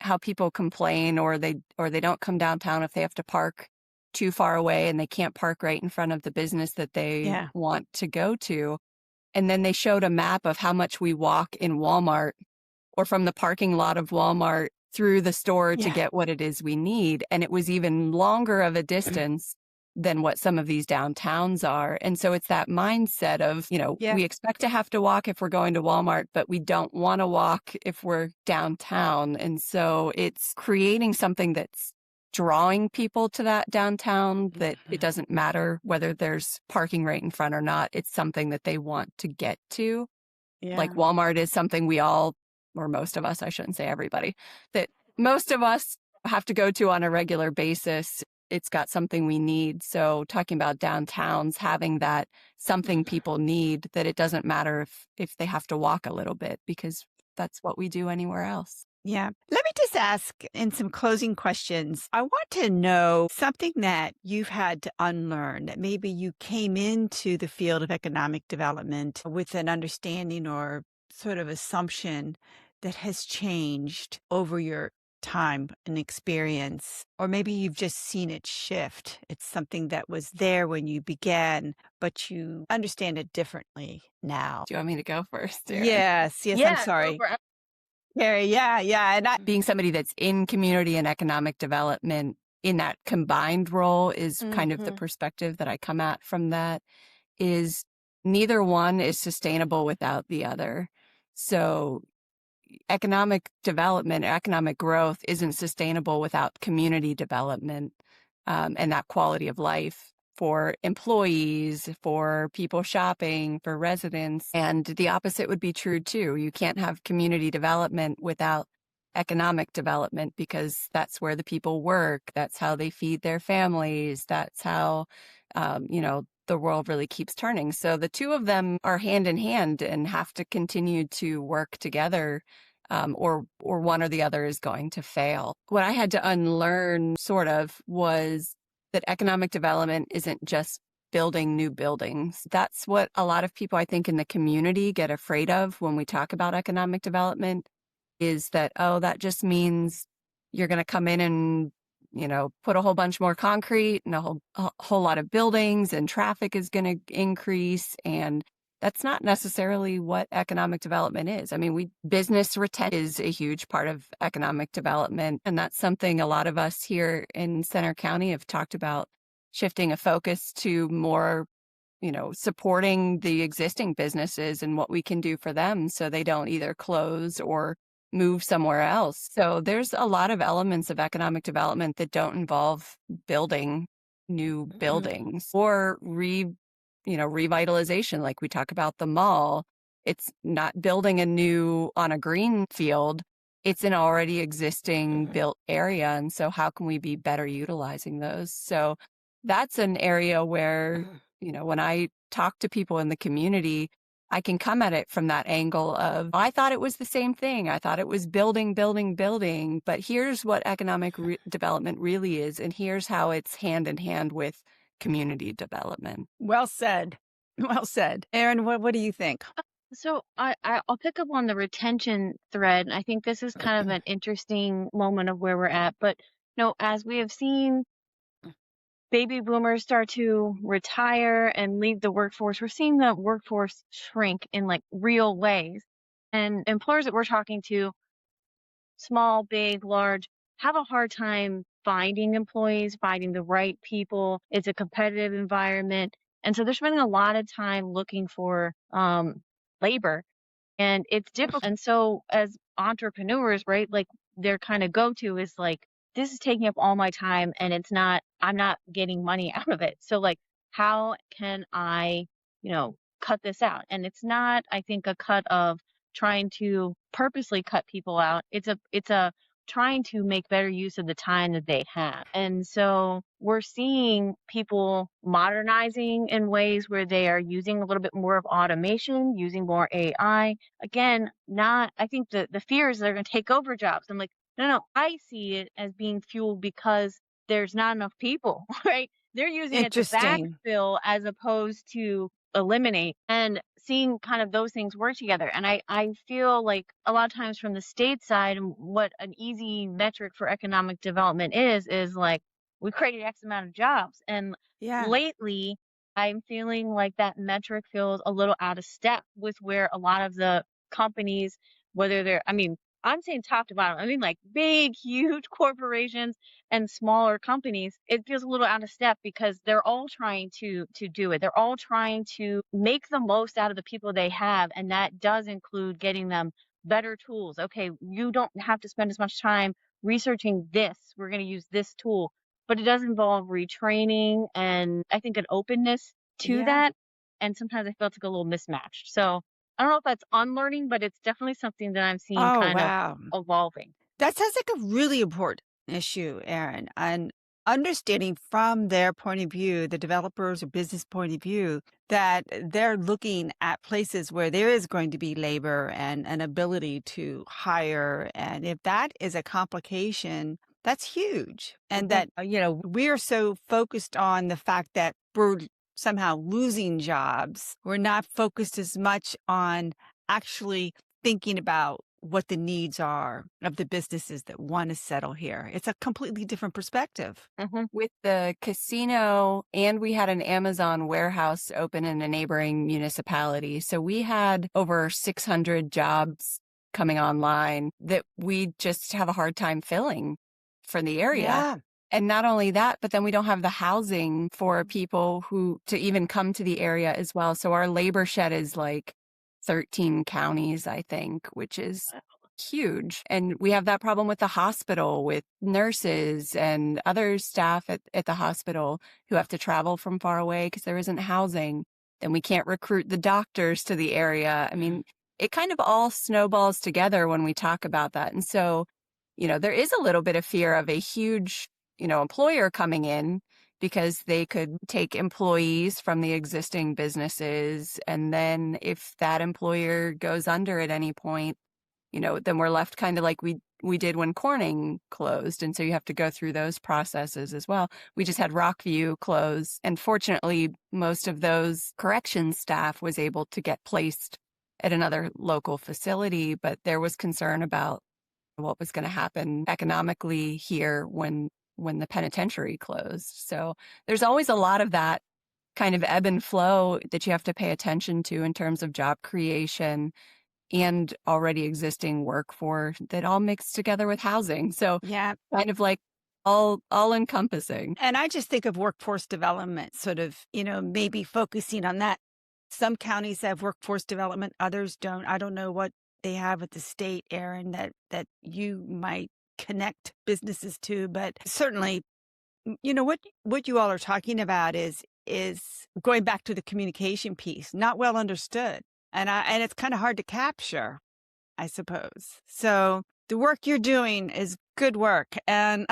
[SPEAKER 2] how people complain or they don't come downtown if they have to park too far away and they can't park right in front of the business that they
[SPEAKER 1] Yeah.
[SPEAKER 2] want to go to. And then they showed a map of how much we walk in Walmart or from the parking lot of Walmart through the store to
[SPEAKER 1] Yeah.
[SPEAKER 2] get what it is we need. And it was even longer of a distance than what some of these downtowns are. And so it's that mindset of,
[SPEAKER 1] Yeah.
[SPEAKER 2] we expect to have to walk if we're going to Walmart, but we don't want to walk if we're downtown. And so it's creating something that's drawing people to that downtown, that it doesn't matter whether there's parking right in front or not. It's something that they want to get to.
[SPEAKER 1] Yeah.
[SPEAKER 2] Like Walmart is something we all, or most of us, I shouldn't say everybody, that most of us have to go to on a regular basis. It's got something we need. So talking about downtowns, having that something people need, that it doesn't matter if they have to walk a little bit, because that's what we do anywhere else.
[SPEAKER 1] Yeah. Let me just ask in some closing questions. I want to know something that you've had to unlearn, that maybe you came into the field of economic development with an understanding or sort of assumption that has changed over your time and experience, or maybe you've just seen it shift. It's something that was there when you began, but you understand it differently now.
[SPEAKER 2] Do you want me to go first, Erin?
[SPEAKER 1] Yes, I'm
[SPEAKER 3] Yeah, go
[SPEAKER 1] sorry.
[SPEAKER 3] for it.
[SPEAKER 1] Carrie, yeah. And
[SPEAKER 2] Being somebody that's in community and economic development in that combined role is kind of the perspective that I come at from that, is neither one is sustainable without the other. So economic development, economic growth isn't sustainable without community development, and that quality of life for employees, for people shopping, for residents. And the opposite would be true too. You can't have community development without economic development, because that's where the people work. That's how they feed their families. That's how, the world really keeps turning. So the two of them are hand in hand and have to continue to work together, or one or the other is going to fail. What I had to unlearn sort of was that economic development isn't just building new buildings. That's what a lot of people, I think, in the community get afraid of when we talk about economic development, is that, oh, that just means you're going to come in and, put a whole bunch more concrete and a whole lot of buildings, and traffic is going to increase. And that's not necessarily what economic development is. I mean, business retention is a huge part of economic development. And that's something a lot of us here in Center County have talked about, shifting a focus to more, supporting the existing businesses and what we can do for them so they don't either close or move somewhere else. So there's a lot of elements of economic development that don't involve building new buildings or revitalization. Like we talk about the mall, it's not building on a green field. It's an already existing built area. And so how can we be better utilizing those? So that's an area where, when I talk to people in the community, I can come at it from that angle of, I thought it was the same thing. I thought it was building, but here's what economic development really is. And here's how it's hand in hand with community development.
[SPEAKER 1] well said. Well said. Erin, what do you think?
[SPEAKER 3] So I'll pick up on the retention thread. I think this is kind of an interesting moment of where we're at. But as we have seen baby boomers start to retire and leave the workforce, we're seeing the workforce shrink in like real ways. And employers that we're talking to, small, big, large, have a hard time finding employees, finding the right people. It's a competitive environment. And so they're spending a lot of time looking for labor, and it's difficult. And so as entrepreneurs, right, like their kind of go-to is like, this is taking up all my time and I'm not getting money out of it. So like, how can I, cut this out? And it's not, I think, a cut of trying to purposely cut people out. It's a trying to make better use of the time that they have. And so we're seeing people modernizing in ways where they are using a little bit more of automation, using more AI. Again, I think the fear is they're going to take over jobs. I'm like, no, I see it as being fueled because there's not enough people, right? They're using it to
[SPEAKER 1] Interesting.
[SPEAKER 3] backfill as opposed to eliminate, and seeing kind of those things work together. And I feel like a lot of times from the state side, and what an easy metric for economic development is like, we created X amount of jobs. And
[SPEAKER 1] Yeah.
[SPEAKER 3] lately, I'm feeling like that metric feels a little out of step with where a lot of the companies, whether they're, I mean, I'm saying top to bottom, I mean, like big, huge corporations and smaller companies, it feels a little out of step because they're all trying to do it. They're all trying to make the most out of the people they have, and that does include getting them better tools. Okay, you don't have to spend as much time researching this. We're going to use this tool, but it does involve retraining and I think an openness to
[SPEAKER 1] Yeah.
[SPEAKER 3] that. And sometimes I feel it's like a little mismatched. So I don't know if that's unlearning, but it's definitely something that I'm seeing
[SPEAKER 1] Oh,
[SPEAKER 3] kind of
[SPEAKER 1] wow.
[SPEAKER 3] evolving.
[SPEAKER 1] That sounds like a really important issue, Erin, and understanding from their point of view, the developers or business point of view, that they're looking at places where there is going to be labor and an ability to hire. And if that is a complication, that's huge. And
[SPEAKER 3] Hmm.
[SPEAKER 1] that, we're so focused on the fact that we're somehow losing jobs. We're not focused as much on actually thinking about what the needs are of the businesses that want to settle here. It's a completely different perspective.
[SPEAKER 3] Hmm.
[SPEAKER 2] With the casino, and we had an Amazon warehouse open in a neighboring municipality. So we had over 600 jobs coming online that we just have a hard time filling for the area.
[SPEAKER 1] Yeah.
[SPEAKER 2] And not only that, but then we don't have the housing for people who to even come to the area as well. So our labor shed is like 13 counties, I think, which is huge. And we have that problem with the hospital, with nurses and other staff at the hospital who have to travel from far away because there isn't housing. Then we can't recruit the doctors to the area. I mean, it kind of all snowballs together when we talk about that. And so, there is a little bit of fear of a huge, employer coming in because they could take employees from the existing businesses. And then if that employer goes under at any point, then we're left kind of like we did when Corning closed. And so you have to go through those processes as well. We just had Rockview close. And fortunately, most of those corrections staff was able to get placed at another local facility. But there was concern about what was going to happen economically here when the penitentiary closed. So there's always a lot of that kind of ebb and flow that you have to pay attention to in terms of job creation and already existing workforce that all mixed together with housing. So
[SPEAKER 1] Yeah.
[SPEAKER 2] kind of like all encompassing.
[SPEAKER 1] And I just think of workforce development, sort of, maybe focusing on that. Some counties have workforce development, others don't. I don't know what they have at the state, Erin, that you might connect businesses to, but certainly, what you all are talking about is going back to the communication piece, not well understood. And it's kind of hard to capture, I suppose. So the work you're doing is good work. And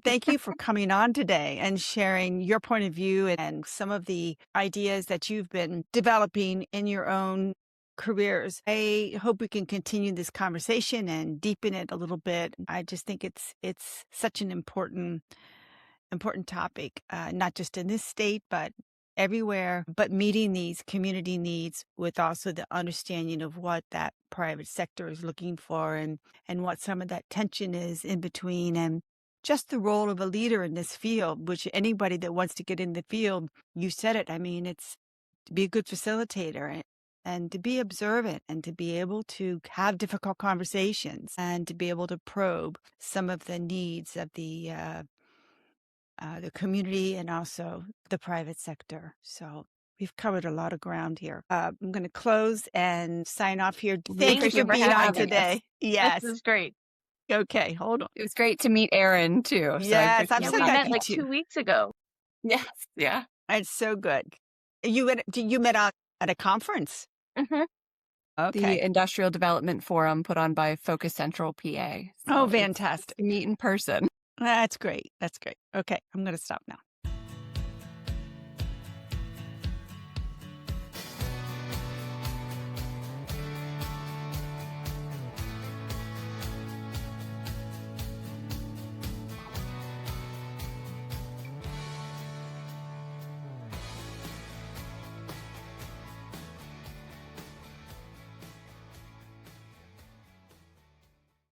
[SPEAKER 1] thank you for coming on today and sharing your point of view and some of the ideas that you've been developing in your own careers. I hope we can continue this conversation and deepen it a little bit. I just think it's such an important topic, not just in this state, but everywhere, but meeting these community needs with also the understanding of what that private sector is looking for and what some of that tension is in between and just the role of a leader in this field, which anybody that wants to get in the field, you said it. I mean, it's to be a good facilitator and to be observant and to be able to have difficult conversations and to be able to probe some of the needs of the community and also the private sector. So we've covered a lot of ground here. I'm going to close and sign off here.
[SPEAKER 2] We
[SPEAKER 1] Thank you
[SPEAKER 3] Thank
[SPEAKER 1] for
[SPEAKER 3] you
[SPEAKER 2] appreciate
[SPEAKER 3] for
[SPEAKER 2] you
[SPEAKER 1] being on
[SPEAKER 3] having
[SPEAKER 2] having
[SPEAKER 3] us.
[SPEAKER 2] us.
[SPEAKER 1] today.
[SPEAKER 3] This
[SPEAKER 1] Yes.
[SPEAKER 3] is great.
[SPEAKER 1] Okay. Hold on.
[SPEAKER 2] It was great to meet Erin too. So I
[SPEAKER 1] Yes. I'm
[SPEAKER 3] Yeah,
[SPEAKER 2] appreciate
[SPEAKER 1] so
[SPEAKER 3] we
[SPEAKER 2] that.
[SPEAKER 3] met
[SPEAKER 1] happy
[SPEAKER 3] like
[SPEAKER 1] too.
[SPEAKER 3] 2 weeks ago.
[SPEAKER 2] Yes. Yeah.
[SPEAKER 1] It's so good. You met at a conference.
[SPEAKER 3] Hmm.
[SPEAKER 2] The
[SPEAKER 1] Okay.
[SPEAKER 2] Industrial Development Forum put on by Focus Central PA.
[SPEAKER 1] Oh,
[SPEAKER 2] So it's
[SPEAKER 1] fantastic.
[SPEAKER 2] to meet in person.
[SPEAKER 1] That's great. That's great. Okay. I'm going to stop now.